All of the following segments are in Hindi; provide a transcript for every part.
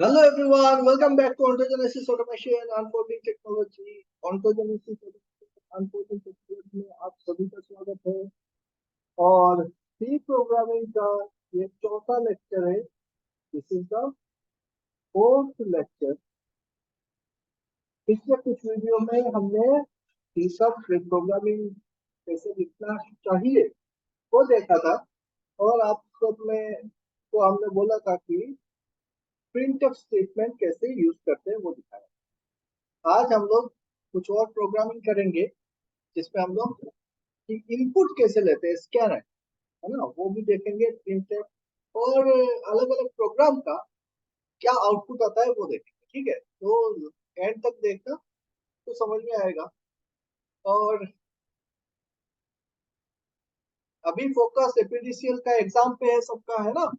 Hello everyone, welcome back to Ontogenesis Automation Unfolding Technology. Ontogenesis Unfolding Technology में आप सभी का स्वागत है और सी प्रोग्रामिंग का ये चौथा लेक्चर है. This is the fourth lecture. पिछले कुछ वीडियो में हमने सी सब प्रोग्रामिंग कैसे लिखना चाहिए वो देखा था और आप सब में को हमने बोला था कि प्रिंटफ स्टेटमेंट कैसे यूज करते हैं वो दिखाया. आज हम लोग कुछ और प्रोग्रामिंग करेंगे जिसमें हम लोग इनपुट कैसे लेते हैं, स्कैनर है ना, वो भी देखेंगे. प्रिंटफ और अलग अलग प्रोग्राम का क्या आउटपुट आता है वो देखेंगे. ठीक है, तो एंड तक देखना तो समझ में आएगा. और अभी फोकस एपीडीसीएल का एग्जाम पे है सबका, है ना.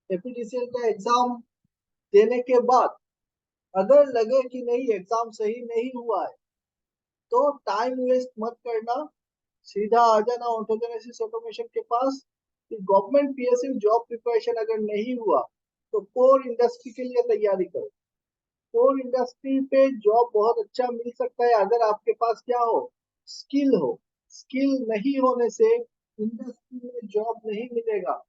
एपीडीसीएल का एग्जाम देने के बाद अगर लगे कि नहीं एग्जाम सही नहीं हुआ है तो टाइम वेस्ट मत करना, सीधा आ जाना ऑटोजेनेसिस ऑटोमेशन के पास. कि गवर्नमेंट पीएसयू जॉब प्रिपरेशन अगर नहीं हुआ तो कोर इंडस्ट्री के लिए तैयारी करो. कोर इंडस्ट्री पे जॉब बहुत अच्छा मिल सकता है अगर आपके पास क्या हो, स्किल हो. स्किल नहीं होने से इंडस्ट्री में जॉब नहीं मिलेगा.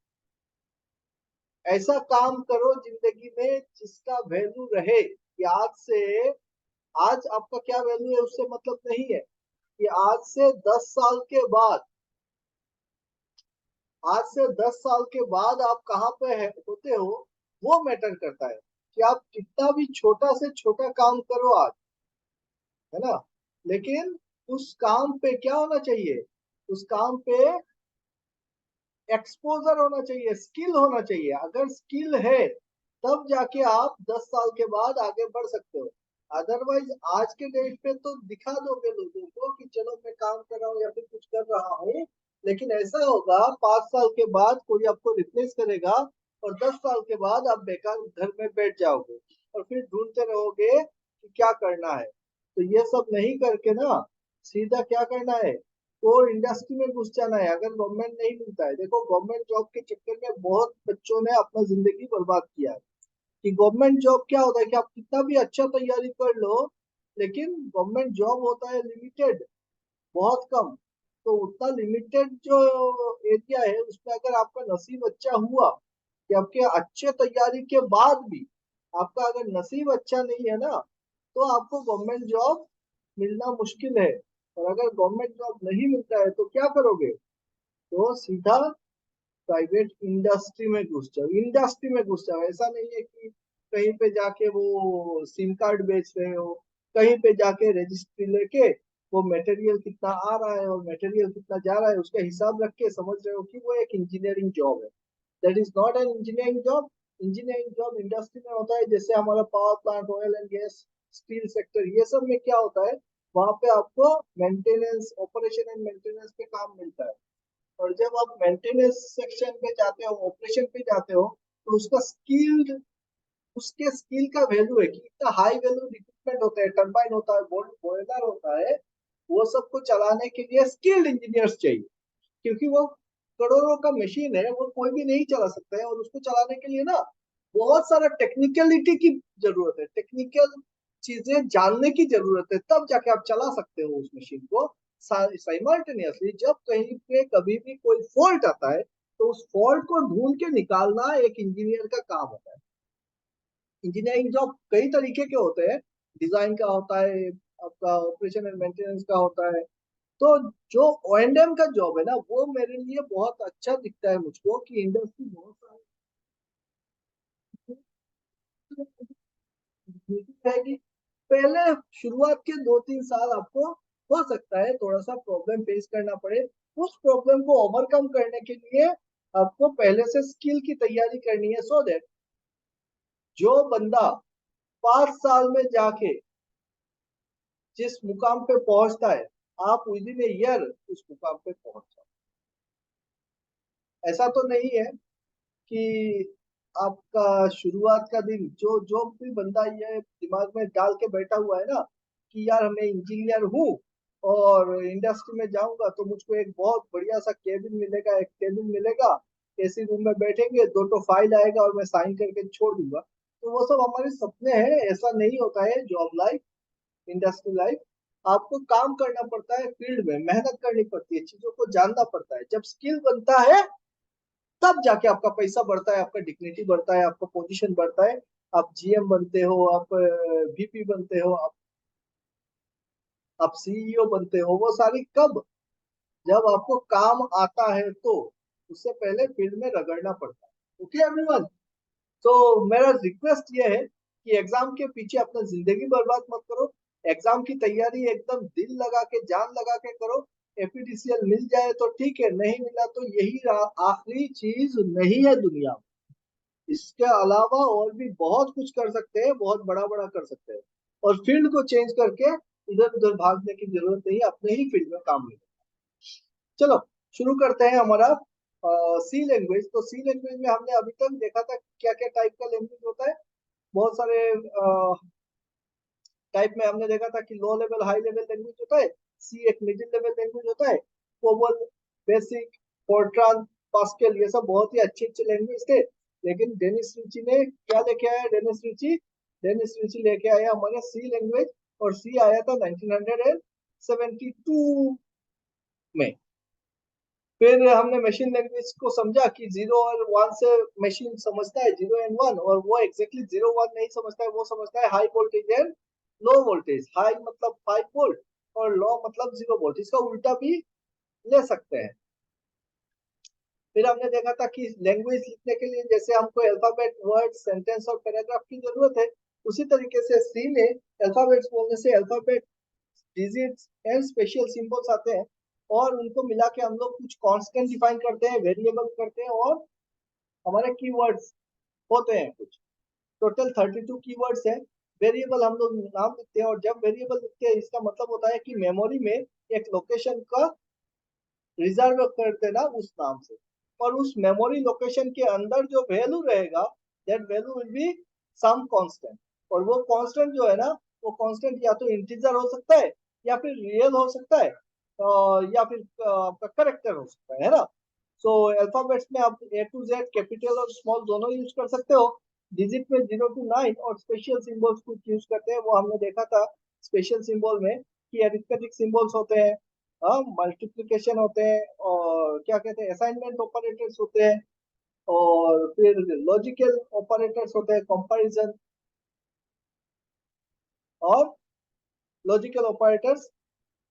ऐसा काम करो जिंदगी में जिसका वैल्यू रहे. कि आज आपका क्या वैल्यू है उससे मतलब नहीं है कि आज से 10 साल के बाद आप कहाँ पे होते हो वो मैटर करता है. कि आप कितना भी छोटा से छोटा काम करो आज, है ना, लेकिन उस काम पे क्या होना चाहिए, उस काम पे एक्सपोजर होना चाहिए, स्किल होना चाहिए. अगर स्किल है तब जाके आप 10 साल के बाद आगे बढ़ सकते हो. अदरवाइज आज के डेट पे तो दिखा दोगे लोगों को कि चलो मैं काम कर रहा हूँ या फिर कुछ कर रहा हूँ, लेकिन ऐसा होगा 5 साल के बाद कोई आपको रिप्लेस करेगा और 10 साल के बाद आप बेकार घर में बैठ जाओगे और फिर ढूंढते रहोगे कि क्या करना है. तो ये सब नहीं करके ना सीधा क्या करना है, कोर इंडस्ट्री में घुस जाना है. अगर गवर्नमेंट नहीं मिलता है, देखो गवर्नमेंट जॉब के चक्कर में बहुत बच्चों ने अपना जिंदगी बर्बाद किया है. कि गवर्नमेंट जॉब क्या होता है कि आप कितना भी अच्छा तैयारी कर लो लेकिन गवर्नमेंट जॉब होता है लिमिटेड, बहुत कम. तो उतना लिमिटेड जो एरिया है उसमें अगर आपका नसीब अच्छा हुआ कि आपके अच्छे तैयारी के बाद भी आपका अगर नसीब अच्छा नहीं है ना तो आपको गवर्नमेंट जॉब मिलना मुश्किल है. और अगर गवर्नमेंट जॉब नहीं मिलता है तो क्या करोगे, तो सीधा प्राइवेट इंडस्ट्री में घुस जाओ. इंडस्ट्री में घुस जाओ, ऐसा नहीं है कि कहीं पे जाके वो सिम कार्ड बेच रहे हो, कहीं पे जाके रजिस्ट्री लेके वो मटेरियल कितना आ रहा है और मटेरियल कितना जा रहा है उसका हिसाब रख के समझ रहे हो कि वो एक इंजीनियरिंग जॉब है. That is not an engineering job. Engineering job industry में होता है, जैसे हमारा power plant, oil and gas, steel sector, ये सब में क्या होता है, वहां पे आपको मेंटेनेंस, ऑपरेशन एंड मेंटेनेंस पे काम मिलता है. और जब आप मेंटेनेंस सेक्शन पे जाते हो, ऑपरेशन पे जाते हो, तो उसके स्किल का वैल्यू है कि इतना हाई वैल्यू इक्विपमेंट होता है, टरबाइन होता है, बॉयलर होता है. वो सबको चलाने के लिए स्किल्ड इंजीनियर्स चाहिए. क्योंकि वो करोड़ों का मशीन है, वो कोई भी नहीं चला सकता है और उसको चलाने के लिए ना बहुत सारा टेक्निकलिटी की जरूरत है, टेक्निकल चीजें जानने की जरूरत है, तब जाके आप चला सकते हो उस मशीन को. साइमल्टेनियसली जब कहीं पे कभी भी कोई फॉल्ट आता है तो उस फॉल्ट को ढूंढ के निकालना एक इंजीनियर का काम होता है. इंजीनियरिंग जॉब कई तरीके के होते हैं, डिजाइन का होता है, आपका ऑपरेशन एंड मेंटेनेंस का होता है. तो जो O&M का जॉब है ना वो मेरे लिए बहुत अच्छा दिखता है मुझको, कि इंडस्ट्री बहुत सारी है कि पहले शुरुआत के 2-3 साल आपको हो सकता है थोड़ा सा प्रॉब्लम फेस करना पड़े. उस प्रॉब्लम को ओवरकम करने के लिए आपको पहले से स्किल की तैयारी करनी है. सो दैट जो बंदा 5 साल में जाके जिस मुकाम पे पहुंचता है, आप विद इन ए ईयर उस मुकाम पे पहुंच जाओ. ऐसा तो नहीं है कि आपका शुरुआत का दिन, जो जो भी बंदा ये दिमाग में डाल के बैठा हुआ है ना कि यार मैं इंजीनियर हूँ और इंडस्ट्री में जाऊंगा तो मुझको एक बहुत बढ़िया सा केबिन मिलेगा, एक केबिन मिलेगा, एसी रूम में बैठेंगे, दो तो फाइल आएगा और मैं साइन करके छोड़ दूंगा. तो वो सब हमारे सपने हैं, ऐसा नहीं होता है। जॉब लाइफ, इंडस्ट्री लाइफ, आपको काम करना पड़ता है, फील्ड में मेहनत करनी पड़ती है, चीजों को जानना पड़ता है। जब स्किल बनता है तब जाके आपका पैसा बढ़ता है, आपका डिग्निटी बढ़ता है, आपका पोजीशन बढ़ता है। आप जीएम बनते हो, आप वीपी बनते हो, आप सीईओ बनते हो। वो सारी कब, जब आपको काम आता है तो। उससे पहले फील्ड में रगड़ना पड़ता है। Okay everyone. तो मेरा रिक्वेस्ट ये है कि एग्जाम के पीछे अपना जिंदगी बर्बाद मत करो। एग्जाम की तैयारी एकदम दिल लगा के, जान लगा के करो। एपीडीसीएल मिल जाए तो ठीक है, नहीं मिला तो यही आखिरी चीज नहीं है दुनिया में। इसके अलावा और भी बहुत कुछ कर सकते हैं, बहुत बड़ा बड़ा कर सकते हैं। और फील्ड को चेंज करके इधर उधर भागने की जरूरत नहीं है, अपने ही फील्ड में काम लेना। चलो शुरू करते हैं हमारा सी लैंग्वेज। तो सी लैंग्वेज में हमने अभी तक देखा था क्या क्या टाइप का लैंग्वेज होता है। बहुत सारे टाइप में हमने देखा था कि low level, high level language होता है। सी एक मिडिल लेवल लैंग्वेज होता है। कोबल, बेसिक, फोर्ट्रान, पास्कल, ये सब बहुत ही अच्छे अच्छे लैंग्वेज थे। लेकिन डेनिस रिची ने क्या लेके आया? डेनिस रिची लेके आया हमारे सी लैंग्वेज। और सी आया था 1972 में। फिर हमने मशीन लैंग्वेज को समझा कि जीरो और वन से मशीन समझता है, जीरो एंड वन। और वो एग्जैक्टली जीरो वन नहीं समझता है, वो समझता है high voltage and low voltage. High मतलब 5 वोल्ट और लो मतलब 0 वोल्ट। इसका उल्टा भी ले सकते हैं। फिर हमने देखा था कि लैंग्वेज लिखने के लिए जैसे हमको अल्फाबेट, वर्ड, सेंटेंस और पैराग्राफ की जरूरत है, उसी तरीके से सी में अल्फाबेट्स बोलने से alphabet, digits and special symbols आते हैं। और उनको मिला के हम लोग कुछ कांस्टेंट डिफाइन करते हैं, वेरिएबल करते हैं, और हमारे कीवर्ड्स होते हैं कुछ। टोटल 32 कीवर्ड्स है। वेरिएबल हम लोग नाम लिखते हैं, और जब वेरिएबल लिखते हैं इसका मतलब होता है कि मेमोरी में एक लोकेशन का रिजर्व कर देना उस नाम से। और उस मेमोरी लोकेशन के अंदर जो वैल्यू रहेगा, that value will be some constant. और वो कांस्टेंट जो है ना, वो कांस्टेंट या तो इंटीजर हो सकता है, या फिर रियल हो सकता है, या फिर आपका करेक्टर हो सकता है ना। सो अल्फाबेट्स में आप ए टू जेड, कैपिटल और स्मॉल दोनों यूज कर सकते हो। डिजिट में 0 to 9, और स्पेशल सिंबल्स कुछ यूज करते हैं, वो हमने देखा था। स्पेशल सिंबल में कि अरिथमेटिक सिंबल्स होते हैं, हाँ, मल्टीप्लिकेशन होते हैं, और क्या कहते हैं, असाइनमेंट ऑपरेटर्स होते हैं, और फिर लॉजिकल ऑपरेटर्स होते हैं, कंपैरिजन। और लॉजिकल ऑपरेटर्स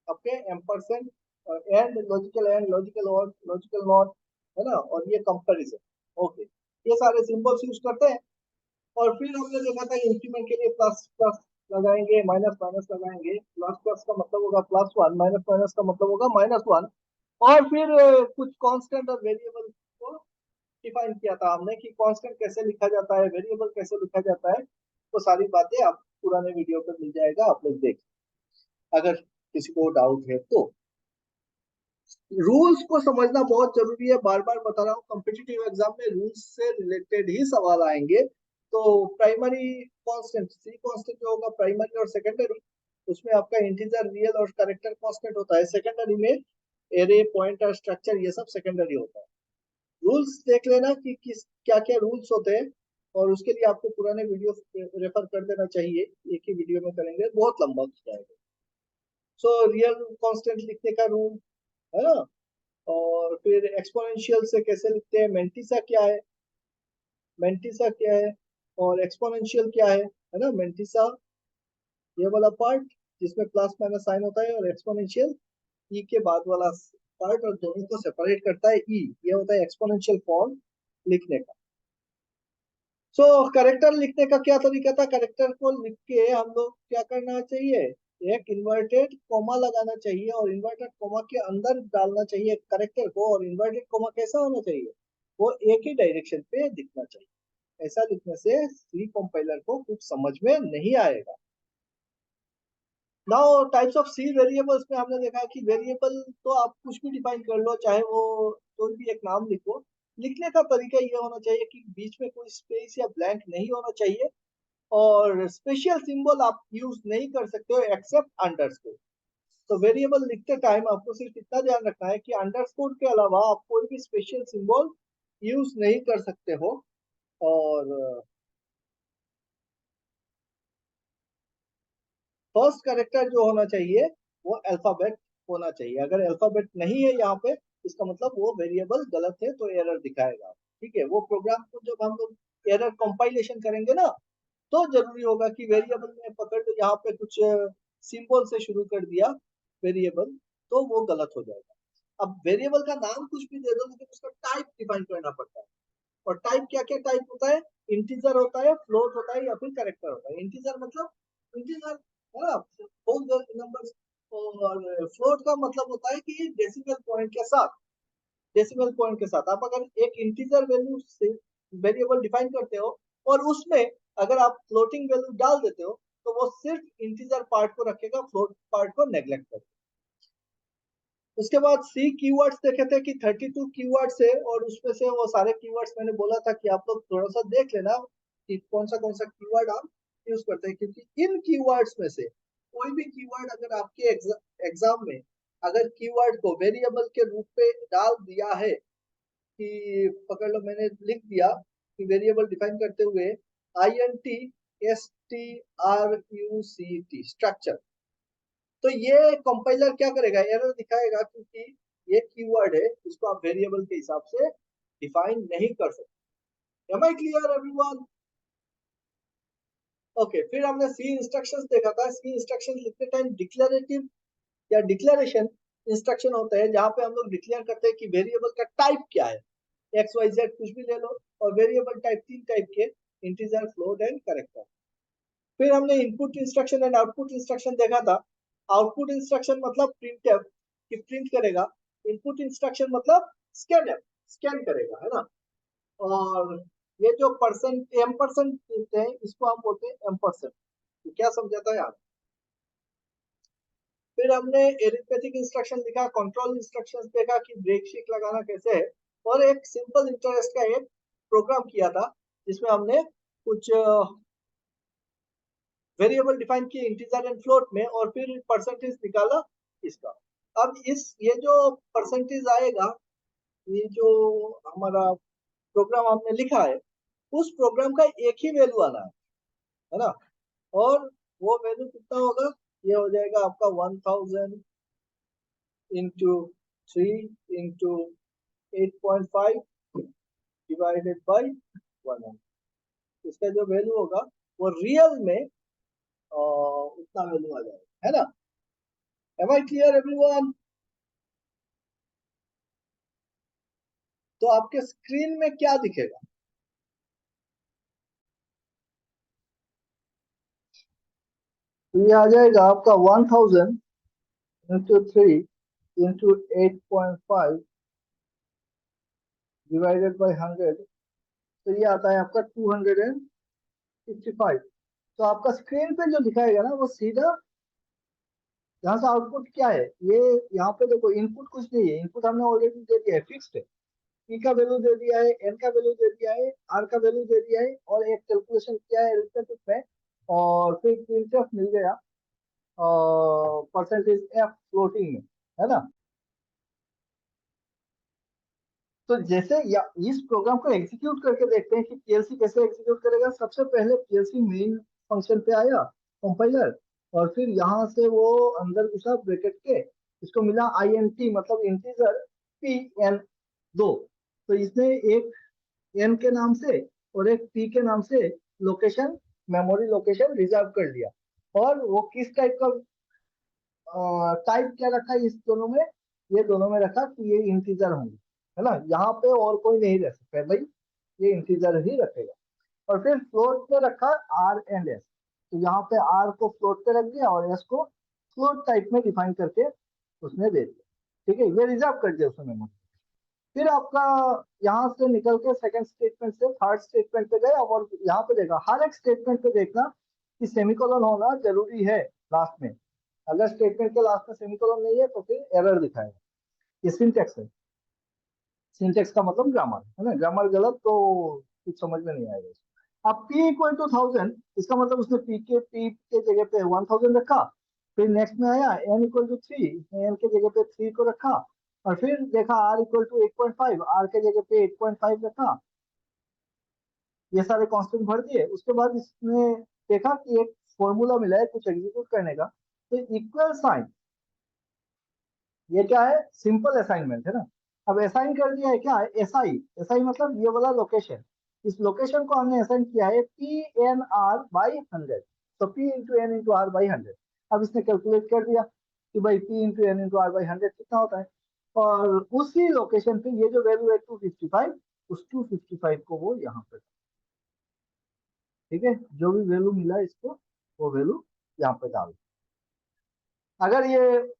आपके एम्परसेंड, एंड लॉजिकल और लॉजिकल नॉट, है ना, और ये कंपैरिजन। ओके, ये सारे सिंबल्स यूज करते हैं। और फिर हमने देखा था इंक्रीमेंट के लिए प्लस प्लस लगाएंगे, माइनस माइनस लगाएंगे। प्लस प्लस का मतलब होगा +1, माइनस माइनस का मतलब होगा -1। और फिर कुछ कांस्टेंट और वेरिएबल को डिफाइन किया था हमने कि कांस्टेंट कैसे लिखा जाता है, वेरिएबल कैसे लिखा जाता है। वो सारी बातें आप पुराने वीडियो पर मिल जाएगा, आप लोग देख, अगर किसी को डाउट है तो। रूल्स को समझना बहुत जरूरी है, बार बार बता रहा हूँ। कॉम्पिटिटिव एग्जाम में रूल्स से रिलेटेड ही सवाल आएंगे। तो प्राइमरी कांस्टेंट, सी कांस्टेंट जो होगा प्राइमरी और सेकेंडरी, उसमें आपका इंटीजर, रियल और कैरेक्टर कांस्टेंट होता है। सेकेंडरी में एरे, पॉइंटर, स्ट्रक्चर, ये सब सेकेंडरी होता है। रूल्स देख लेना कि किस क्या क्या रूल्स होते हैं, और उसके लिए आपको पुराने वीडियो रेफर कर देना चाहिए। एक ही वीडियो में करेंगे, बहुत लंबा हो जाएगा। सो रियल कांस्टेंट लिखने का रूल, है ना। और फिर एक्सपोनेंशियल से कैसे लिखते हैं, मेंटिसा क्या है, मेंटिसा क्या है, और एक्सपोनेंशियल क्या है ना। मेंटिसा ये वाला पार्ट जिसमें प्लस माइनस साइन होता है, और एक्सपोनेंशियल ई के बाद वाला पार्ट, और दोनों को सेपरेट करता है ई। ये होता है एक्सपोनेंशियल फॉर्म लिखने का। सो करेक्टर लिखने का क्या तरीका था? करेक्टर को लिख के हम लोग क्या करना चाहिए, एक इन्वर्टेड कोमा लगाना चाहिए, और इन्वर्टेड कोमा के अंदर डालना चाहिए करेक्टर को। और इन्वर्टेड कोमा कैसा होना चाहिए? वो एक ही डायरेक्शन पे दिखना चाहिए। ऐसा लिखने से सी कंपाइलर को कुछ समझ में नहीं आएगा। Now types of C variables में हमने देखा कि वेरिएबल तो आप कुछ भी डिफाइन कर लो, चाहे वो कोई भी एक नाम लिखो। लिखने का तरीका ये होना चाहिए कि बीच में कोई स्पेस या ब्लैंक नहीं होना चाहिए। और स्पेशल सिंबल आप यूज नहीं कर सकते हो एक्सेप्ट अंडरस्कोर। तो वेरिएबल लिखते टाइम आपको सिर्फ इतना ध्यान रखना है कि अंडरस्कोर के अलावा आप कोई भी स्पेशल सिंबल यूज नहीं कर सकते हो। और फर्स्ट कैरेक्टर जो होना चाहिए वो अल्फाबेट होना चाहिए। अगर अल्फाबेट नहीं है यहाँ पे, इसका मतलब वो वेरिएबल गलत है, तो एरर दिखाएगा। ठीक है, वो प्रोग्राम को जब हम लोग एरर कंपाइलेशन करेंगे ना, तो जरूरी होगा कि वेरिएबल में पकड़ लो, यहाँ पे कुछ सिंबल से शुरू कर दिया वेरिएबल, तो वो गलत हो जाएगा। अब वेरिएबल का नाम कुछ भी दे दो, लेकिन उसका टाइप डिफाइन करना पड़ता है। और टाइप क्या क्या टाइप होता है? इंटीजर होता है, फ्लोट होता है, या फिर कैरेक्टर होता है। इंटीजर मतलब इंटीजर है ना, होल नंबर्स। और फ्लोट का मतलब होता है कि डेसिमल पॉइंट के साथ, डेसिमल पॉइंट के साथ आप अगर एक इंटीजर वैल्यू से वेरिएबल डिफाइन करते हो, और उसमें अगर आप फ्लोटिंग वैल्यू डाल देते हो, तो वो सिर्फ इंटीजर पार्ट को रखेगा, फ्लोट पार्ट को नेग्लेक्ट करेगा। उसके बाद सी कीवर्ड्स देखे थे कि 32 कीवर्ड्स है, और उसमें से वो सारे कीवर्ड्स मैंने बोला था कि आप लोग थोड़ा सा देख लेना कि कौन सा कीवर्ड आप यूज करते हैं, क्योंकि इन कीवर्ड्स में से कोई भी कीवर्ड अगर आपके एग्जाम में अगर कीवर्ड को वेरिएबल के रूप में डाल दिया है, कि पकड़ लो मैंने लिख दिया कि वेरिएबल डिफाइन करते हुए INT STRUCT स्ट्रक्चर, तो ये कंपाइलर क्या करेगा? एरर दिखाएगा, क्योंकि ये कीवर्ड है, इसको आप वेरिएबल के हिसाब से डिफाइन नहीं कर सकते। Am I clear everyone? Okay, फिर हमने सी इंस्ट्रक्शंस देखा था। सी इंस्ट्रक्शंस लिखते टाइम डिक्लेरेटिव या डिक्लेरेशन इंस्ट्रक्शन होता है, जहां पे हम लोग डिक्लेयर करते हैं कि वेरिएबल का टाइप क्या है। एक्स वाई जेड कुछ भी ले लो, और वेरिएबल टाइप 3 टाइप के, इंटीजर, फ्लोट एंड कैरेक्टर। फिर हमने input instruction and output instruction देखा था। आउटपुट इंस्ट्रक्शन मतलब प्रिंटफ, कि प्रिंट करेगा। इनपुट इंस्ट्रक्शन मतलब स्कैनफ, स्कैन करेगा, है ना। और ये जो परसेंट एम परसेंट देते हैं, इसको हम बोलते हैं एम परसेंट। तो क्या समझाता है यार? फिर हमने एरिथमेटिक इंस्ट्रक्शन देखा, कंट्रोल इंस्ट्रक्शंस देखा कि ब्रेक शीट लगाना कैसे है, और एक सिंपल इंटरेस्ट का एक प्रोग्राम किया था, जिसमें हमने कुछ वेरिएबल डिफाइन किए इंटीजर एंड फ्लोट में, और फिर परसेंटेज निकाला इसका। अब इस ये जो परसेंटेज आएगा, ये जो हमारा प्रोग्राम हमने लिखा है, उस प्रोग्राम का एक ही वैल्यू आना है ना। और वो वैल्यू कितना होगा? ये हो जाएगा आपका 1000 इंटू 3 इंटू 8.5 डिवाइडेड बाई 100। इसका जो वैल्यू होगा वो रियल में उतना वैल्यू आ जाएगा, है ना। Am I clear everyone? तो आपके स्क्रीन में क्या दिखेगा? तो ये आ जाएगा आपका 1000 इंटू 3 इंटू 8.5 डिवाइडेड बाई 100। तो ये आता है आपका 255। तो आपका स्क्रीन पे जो दिखाएगा ना, वो सीधा यहाँ से आउटपुट क्या है, ये यहाँ पे देखो, इनपुट कुछ नहीं है। इनपुट हमने ऑलरेडी दे दिया है, फिक्स्ड है। पी का वैल्यू दे दिया है, एन का वैल्यू दे दिया है, आर का वैल्यू दे दिया है, और एक कैलकुलेशन किया है अरिथमेटिक में, और फिर प्रिंटफ मिल गया परसेंटेज एफ फ्लोटिंग में, है ना। तो जैसे या इस प्रोग्राम को एग्जीक्यूट करके देखते हैं कि पीएलसी कैसे एग्जीक्यूट करेगा। सबसे पहले पीएलसी मेन फंक्शन पे आया कंपाइलर, और फिर यहाँ से वो अंदर घुसा ब्रैकेट के, इसको मिला INT मतलब इंटीजर पी एन 2। तो इसने एक एन के नाम से और एक पी के नाम से लोकेशन, मेमोरी लोकेशन रिजर्व कर लिया। और वो किस टाइप का टाइप क्या रखा है इस दोनों में? ये दोनों में रखा कि ये इंटीजर होंगे, है ना। यहाँ पे और कोई नहीं रख सकता है भाई, ये इंटीजर ही रखेगा। और फिर फ्लोट पे रखा R एंड S। तो यहाँ पे R को फ्लोट पे रख दिया, और S को फ्लोट टाइप में डिफाइन करके उसने दे दिया। ठीक है, ये रिजर्व कर दिया उसने मेमोरी। फिर आपका यहाँ से निकल के सेकंड स्टेटमेंट से थर्ड स्टेटमेंट पे गए, और यहाँ पे देखा, हर एक स्टेटमेंट पे देखना कि सेमीकोलन होना जरूरी है लास्ट में। अगर स्टेटमेंट के लास्ट में सेमीकोलन नहीं है, तो फिर एरर दिखाएगा। ये सिंटेक्स है। सिंटेक्स का मतलब ग्रामर, है ना। ग्रामर गलत तो कुछ समझ में नहीं आएगा। अब p इक्वल टू 1000, इसका मतलब उसने p के जगह पे 1000 रखा। फिर नेक्स्ट में आया n इक्वल टू 3, इसने n के जगह पे 3 को रखा। और फिर देखा r इक्वल टू 8.5, r के जगह पे 8.5 रखा। ये सारे कांस्टेंट भर दिए। उसके बाद इसने देखा कि एक फॉर्मूला मिला है कुछ एग्जीक्यूट करने का, तो इक्वल साइन, ये क्या है, सिंपल असाइनमेंट है ना। अब असाइन कर दिया है, क्या है एसआई, एसआई मतलब ये वाला लोकेशन, इस लोकेशन को हमने असाइन किया है पी एन आर बाई 100, तो P into N into R by 100। अब इसने कैलकुलेट कर दिया कि भाई P into N into R by 100 कितना होता है, और उसी लोकेशन पे ये जो वैल्यू है 255, उस 255 को वो यहाँ पे, ठीक है, जो भी वैल्यू मिला इसको वो वैल्यू यहाँ पे डाल। अगर ये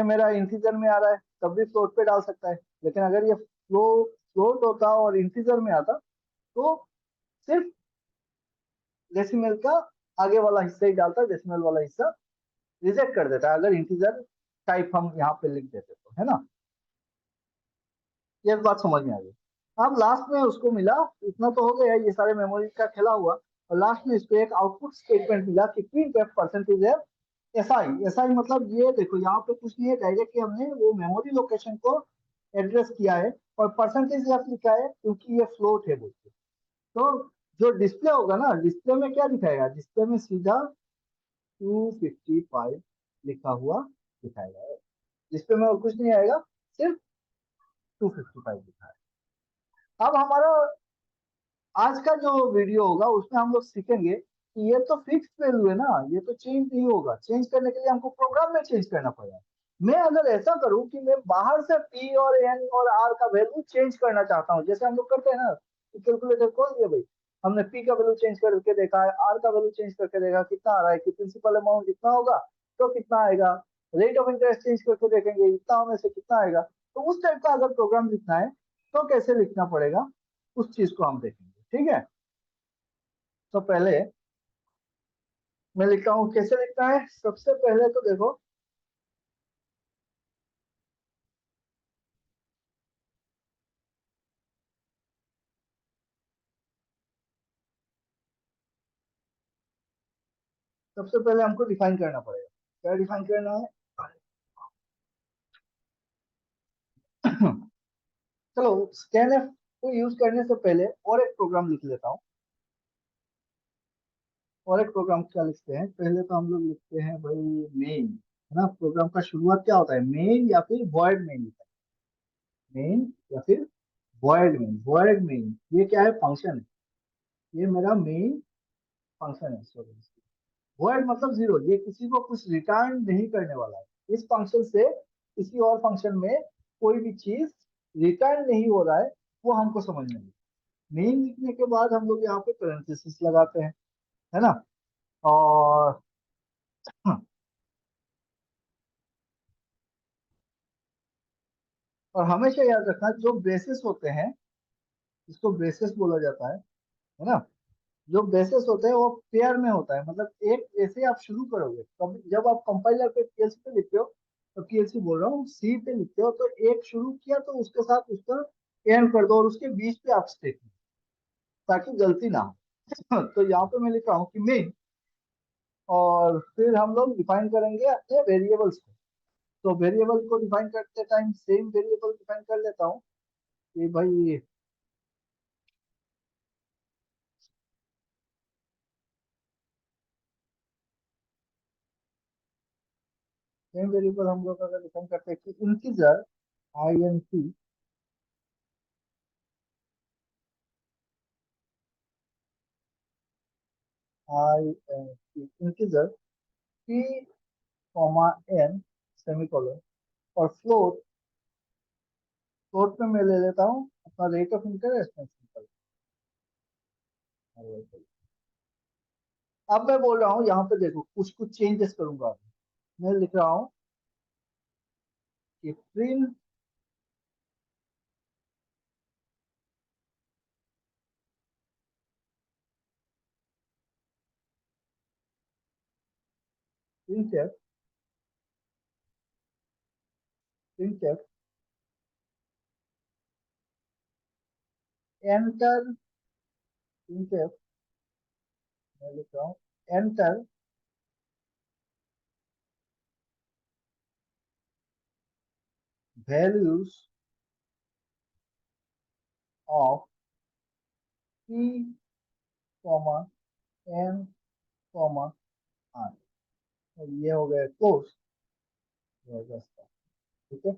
मेरा इंटीजर में आ रहा है तब भी फ्लोट पे डाल सकता है, लेकिन अगर ये फ्लोट होता और इंटीजर में आता तो सिर्फ डेसिमल का आगे वाला हिस्सा ही डालता, डेसिमल वाला हिस्सा रिजेक्ट कर देता है, अगर इंटीजर टाइप हम यहाँ पे लिख देते तो, है ना। ये बात समझ में आ गई। अब लास्ट में उसको मिला, इतना तो हो गया ये सारे मेमोरी का खेला हुआ, और लास्ट में इसको एक आउटपुट स्टेटमेंट मिला कि प्रिंटफ परसेंटेज है एसआई। एसआई मतलब ये देखो यहाँ पे कुछ नहीं है, डायरेक्टली हमने वो मेमोरी लोकेशन को एड्रेस किया है, और परसेंटेज एफ लिखा है क्योंकि ये फ्लोट है बोलते। तो जो डिस्प्ले होगा ना, डिस्प्ले में क्या दिखाएगा, डिस्प्ले में सीधा 255 लिखा हुआ दिखाएगा, डिस्प्ले में और कुछ नहीं आएगा, सिर्फ 255 लिखा है। अब हमारा आज का जो वीडियो होगा उसमें हम लोग सीखेंगे कि ये तो फिक्स वैल्यू है ना, ये तो चेंज नहीं होगा, चेंज करने के लिए हमको प्रोग्राम में चेंज करना पड़ेगा। मैं अगर ऐसा करूं कि मैं बाहर से पी और एन और आर का वैल्यू चेंज करना चाहता हूं, जैसे हम लोग करते हैं ना, कैलकुलेटर खोल दिया भाई, हमने पी का वैल्यू चेंज करके देखा है, आर का वैल्यू चेंज करके देखा कितना आ रहा है, कि प्रिंसिपल अमाउंट जितना होगा तो कितना आएगा, रेट ऑफ इंटरेस्ट चेंज करके देखेंगे इतना होने से कितना आएगा। तो उस टाइप का अगर प्रोग्राम लिखना है तो कैसे लिखना पड़ेगा, उस चीज को हम देखेंगे, ठीक है। तो पहले मैं लिखता हूँ, कैसे लिखना है, सबसे पहले तो देखो, सबसे पहले हमको डिफाइन करना पड़ेगा, क्या डिफाइन करना है। चलो स्कैनफ को यूज करने से पहले और एक प्रोग्राम लिख लेता हूँ, और एक प्रोग्राम क्या लिखते हैं, पहले तो हम लोग लिखते हैं भाई मेन, है ना। प्रोग्राम का शुरुआत क्या होता है, मेन या फिर वॉइड मेन लिखा है, मेन या फिर वॉइड मेन, वॉइड मेन ये क्या है, फंक्शन है, ये मेरा मेन फंक्शन है, सॉरी। वॉइड मतलब जीरो, ये किसी को कुछ रिटर्न नहीं करने वाला है, इस फंक्शन से किसी और फंक्शन में कोई भी चीज रिटर्न नहीं हो रहा है, वो हमको समझ में नहीं। मेन लिखने के बाद हम लोग यहाँ पे पेरेंथेसिस लगाते हैं, है ना। और और हमेशा याद रखना जो बेसिस होते हैं, इसको बेसिस बोला जाता है ना। जो बेसिस होते हैं वो पेयर में होता है, मतलब एक ऐसे आप शुरू करोगे, कभी जब आप कंपाइलर पे पीएलसी पे लिखते हो, तो पीएलसी बोल रहा हूँ, सी पे लिखते हो, तो एक शुरू किया तो उसके साथ उसका एंड कर दो, और उसके बीच पे आप स्टेटमेंट, ताकि गलती ना हो। तो यहाँ पे मैं लिख रहा हूँ कि मेन, और फिर हम लोग डिफाइन करेंगे अपने वेरिएबल्स को। तो वेरिएबल को डिफाइन करते टाइम सेम वेरिएबल डिफाइन कर लेता हूँ कि भाई सेम वेरिएबल हम लोग अगर डिफाइन करते हैं कि integer, I N T, I N T integer, P comma N semicolon, और फ्लोट, फ्लोट में मैं ले लेता हूँ अपना रेट ऑफ इंटरेस्ट में सिंपल। अब मैं बोल रहा हूँ यहाँ पे देखो, कुछ कुछ चेंजेस करूंगा। मैं लिख रहा हूँ कि print, print print enter, print, मैं लिख रहा हूँ enter values of P comma N comma R, और ये हो गया क्लोज, ठीक है,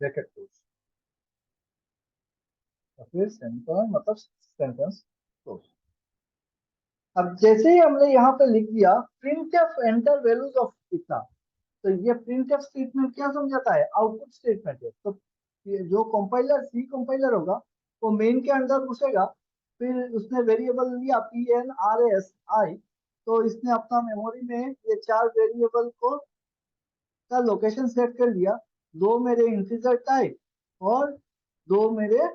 ब्रैकेट क्लोज, और फिर सेमीकोलन, मतलब सेंटेंस क्लोज। अब जैसे ही हमने यहाँ पे लिख दिया printf एंटर वैल्यूज ऑफ इतना, तो ये printf स्टेटमेंट क्या समझाता है, आउटपुट स्टेटमेंट है। तो ये जो कंपाइलर सी कंपाइलर होगा वो मेन के अंदर घुसेगा, फिर उसने वेरिएबल लिया P N R S I, तो इसने अपना मेमोरी में ये चार वेरिएबल को का लोकेशन सेट कर लिया, दो मेरे इंटीजर टाइप और दो मेरे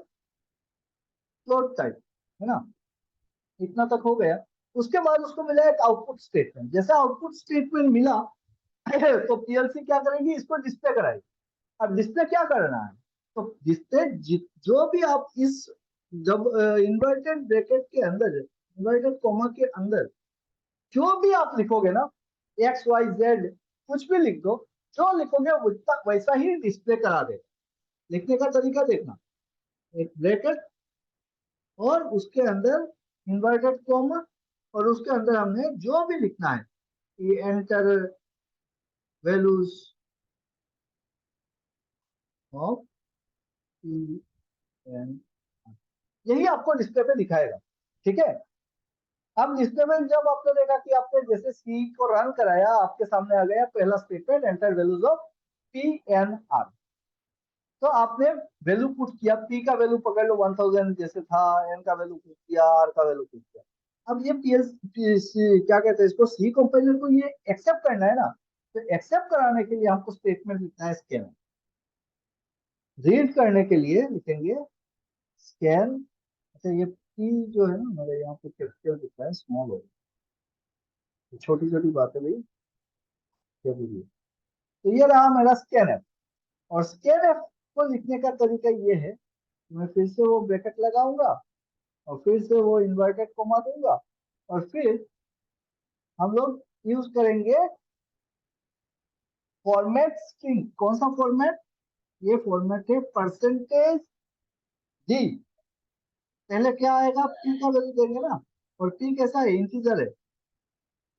फ्लोट टाइप, है ना, इतना तक हो गया। उसके बाद उसको मिला एक आउटपुट स्टेटमेंट, जैसे आउटपुट स्टेटमेंट मिला तो पीएलसी क्या करेगी, इसको डिस्प्ले कराएगी। अब डिस्प्ले क्या करना है, तो डिस्प्ले जो भी आप इस, जब इन्वर्टेड ब्रैकेट के अंदर, इन्वर्टेड कॉमा के अंदर जो भी आप लिखोगे ना, एक्स वाई जेड कुछ भी लिख दो, जो लिखोगे वैसा ही डिस्प्ले करा देगा। लिखने का तरीका देखना, एक ब्रैकेट और उसके अंदर इन्वर्टेड कॉमा, और उसके अंदर हमने जो भी लिखना है, ये enter values of E N, यही आपको डिस्प्ले पे दिखाएगा, ठीक है। अब डिस्प्ले में जब आपने देखा कि आपने जैसे सी को रन कराया, आपके सामने आ गया पहला statement, enter values of P N R. तो आपने वैल्यू पुट किया, पी का वैल्यू पकड़ लो 1000 जैसे था, एन का वैल्यू पुट किया, आर का वैल्यू पुट किया। अब ये क्या कहते हैं इसको, सी कंपाइलर को ये एक्सेप्ट करना है ना, तो एक्सेप्ट कराने के लिए हमको स्टेटमेंट लिखना है स्कैन। रीड करने के लिए लिखेंगे स्कैन। अच्छा, ये पी जो है ना मेरे यहाँ पे कैपिटल दिखा है, स्मॉल हो, छोटी छोटी बातें भी जरूरी है। तो ये रहा मेरा स्कैन एफ, और स्कैन एफ को लिखने का तरीका ये है, मैं फिर से वो ब्रैकेट लगाऊंगा और फिर से वो इन्वर्टेड कोमा दूंगा, और फिर हम लोग यूज करेंगे फॉर्मेट स्ट्रिंग। कौन सा फॉर्मेट, ये फॉर्मेट है परसेंटेज डी। पहले क्या आएगा, पी का वैल्यू देंगे ना, और पी कैसा है, इंटीजर है।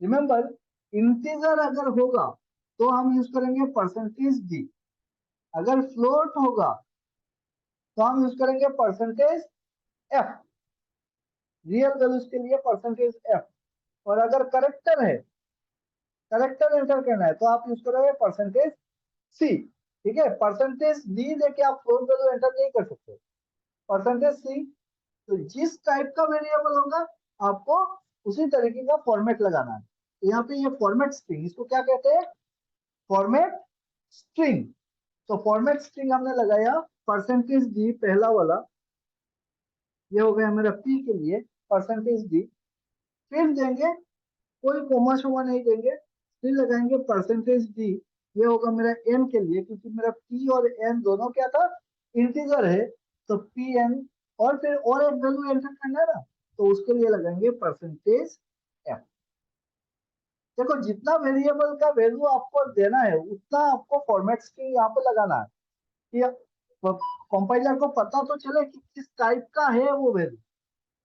रिमेंबर, इंटीजर अगर होगा तो हम यूज करेंगे परसेंटेज डी, अगर फ्लोट होगा तो हम यूज करेंगे परसेंटेज एफ, रियल वैल्यूज के लिए परसेंटेज एफ। और अगर करेक्टर है, करेक्टर एंटर करना है, तो आप यूज करोगे परसेंटेज सी, ठीक है। परसेंटेज डी देके आप फ्लोट वैल्यू एंटर नहीं कर सकते, परसेंटेज सी। तो जिस टाइप का वेरिएबल होगा आपको उसी तरीके का फॉर्मेट लगाना है। तो यहाँ पे ये फॉर्मेट स्ट्रिंग, इसको क्या कहते हैं, फॉर्मेट स्ट्रिंग। तो फॉर्मेट स्ट्रिंग हमने लगाया परसेंटेज डी पहला वाला, ये हो गया मेरा पी के लिए परसेंटेज डी। फिर देंगे, कोई कोमा शोमा नहीं देंगे, फिर लगाएंगे परसेंटेज डी, ये होगा मेरा एन के लिए, क्योंकि मेरा पी और एन दोनों क्या था, इंटीजर है। तो पी एन, और फिर और एक वैल्यू एंटर करना है ना, तो उसके लिए लगाएंगे परसेंटेज एफ। देखो, जितना वेरिएबल का वैल्यू आपको देना है उतना आपको फॉर्मेट स्ट्रिंग यहाँ पे लगाना है, कि कंपाइलर को पता तो चले कि किस टाइप का है वो वैल्यू।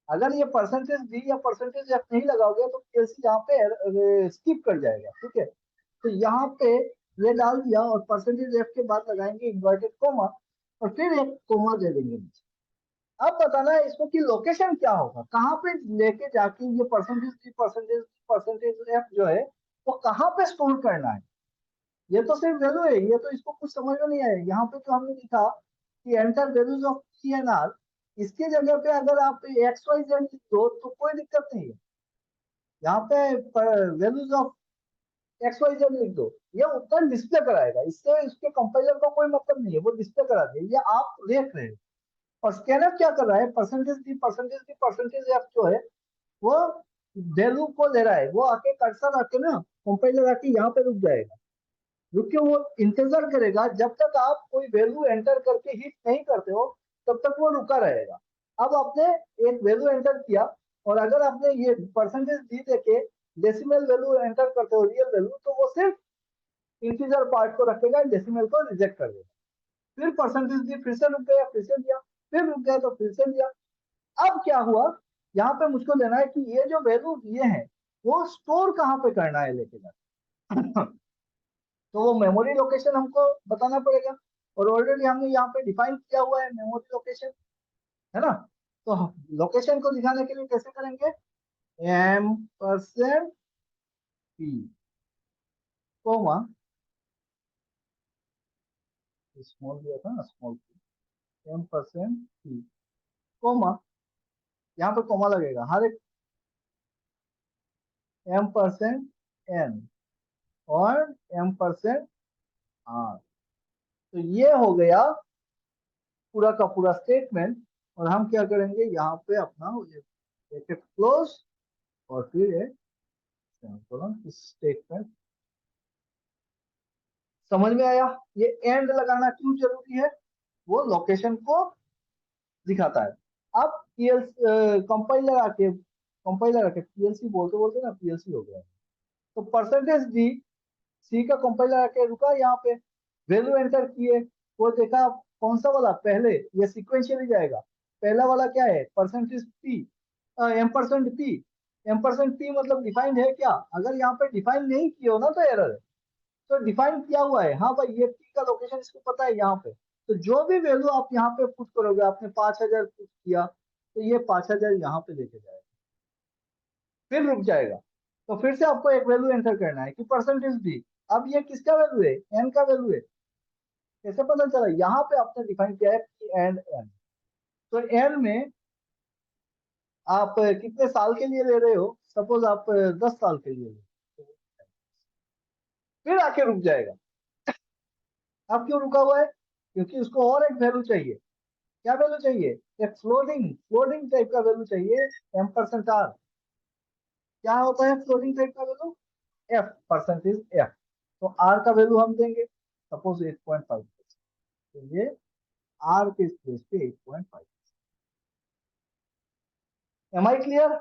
अगर ये परसेंटेज डी या परसेंटेज एफ नहीं लगाओगे तो पीएलसी यहाँ पे स्किप कर जाएगा, ठीक है। तो यहाँ पे ये डाल दिया, और परसेंटेज एफ के बाद लगाएंगे इन्वर्टेड कोमा, और फिर एक कोमा दे देंगे नीचे। अब बताना है इसको कि लोकेशन क्या होगा, कहाँ पे लेके जाके ये percentage D percentage percentage F जो है वो कहाँ पे स्टोर करना है। ये तो सिर्फ वैल्यू है, ये तो इसको कुछ समझ में नहीं आया। यहाँ पे तो हमने लिखा कि enter values of P N R, इसके जगह पे अगर आप एक्स वाई जेड लिख दो तो कोई दिक्कत नहीं है। यहाँ पे values of X Y Z लिख दो, ये उत्तर डिस्प्ले कराएगा, इससे इसके कंपाइलर को कोई मतलब नहीं है, वो डिस्प्ले करा दे, ये आप देख रहे हो। और स्कैनर क्या कर रहा है, परसेंटेज डी परसेंटेज एफ जो है वो वैल्यू को ले रहा है, वो आके कर्सर आके ना, कंपाइलर आके यहाँ पे रुक जाएगा, रुक के वो इंतजार करेगा जब तक आप कोई वैल्यू एंटर करके हिट नहीं करते हो, तब तक वो रुका रहेगा। अब आपने एक वैल्यू एंटर किया, और अगर आपने ये परसेंटेज डी देके डेसिमल वैल्यू एंटर करते हो, रियल वैल्यू, तो वो सिर्फ इंटीजर पार्ट को रखेगा, डेसिमल को रिजेक्ट कर देगा। फिर परसेंटेज डी फिर से रुक गया, फिर से दिया, फिर रुक गया तो फिर से दिया। अब क्या हुआ, यहाँ पे मुझको लेना है कि ये जो वैल्यू दिए हैं वो स्टोर कहाँ पे करना है लेके जाना। तो वो मेमोरी लोकेशन हमको बताना पड़ेगा, और ऑलरेडी हमने यहाँ पे डिफाइन किया हुआ है मेमोरी लोकेशन, है ना। तो लोकेशन को दिखाने के लिए कैसे करेंगे, M%P, कोमा, स्मॉल दिया था ना, स्मॉल M%P, कोमा, यहाँ पे कोमा लगेगा हर एक M%N और M%R। तो ये हो गया पूरा का पूरा स्टेटमेंट। और हम क्या करेंगे, यहाँ पे अपना ब्रैकेट क्लोज और फिर एक सेमीकोलन, इस स्टेटमेंट। समझ में आया ये एंड लगाना क्यों जरूरी है, वो लोकेशन को दिखाता है। अब कंपाइलर आके पीएलसी बोलते बोलते ना पीएलसी हो गया। तो %d, सी का कंपाइलर आके रुका यहाँ पे, वैल्यू एंटर किए, वो देखा कौन सा वाला पहले, ये सिक्वेंशियली जाएगा। पहला वाला क्या है, %p, M%p। M%p मतलब डिफाइंड है क्या, अगर यहाँ पे डिफाइन नहीं किए हो ना तो एरर है। तो डिफाइन किया हुआ है, हाँ भाई ये p का लोकेशन इसको पता है यहाँ पे। तो जो भी वैल्यू आप यहाँ पे पुट करोगे, आपने 5000 पुट किया तो ये 5000 यहाँ पे लेके जाएगा, फिर रुक जाएगा। तो फिर से आपको एक वैल्यू एंटर करना है कि %d। अब ये किसका वैल्यू है, n का वैल्यू है। कैसे पता चला, यहाँ पे आपने डिफाइन किया है p एंड n। तो n में आप कितने साल के लिए ले रहे हो, सपोज आप 10 साल के लिए ले रहे हो, फिर आके रुक जाएगा। अब क्यों रुका हुआ है, क्योंकि उसको और एक वैल्यू चाहिए। क्या वैल्यू चाहिए, एक फ्लोटिंग फ्लोटिंग टाइप का वैल्यू चाहिए, M%R। क्या होता है फ्लोटिंग टाइप का वैल्यू, एफ, परसेंटेज एफ। तो आर का वैल्यू हम देंगे सपोज 8.5, तो ये आर के स्पेस पे 8.5। Am I clear.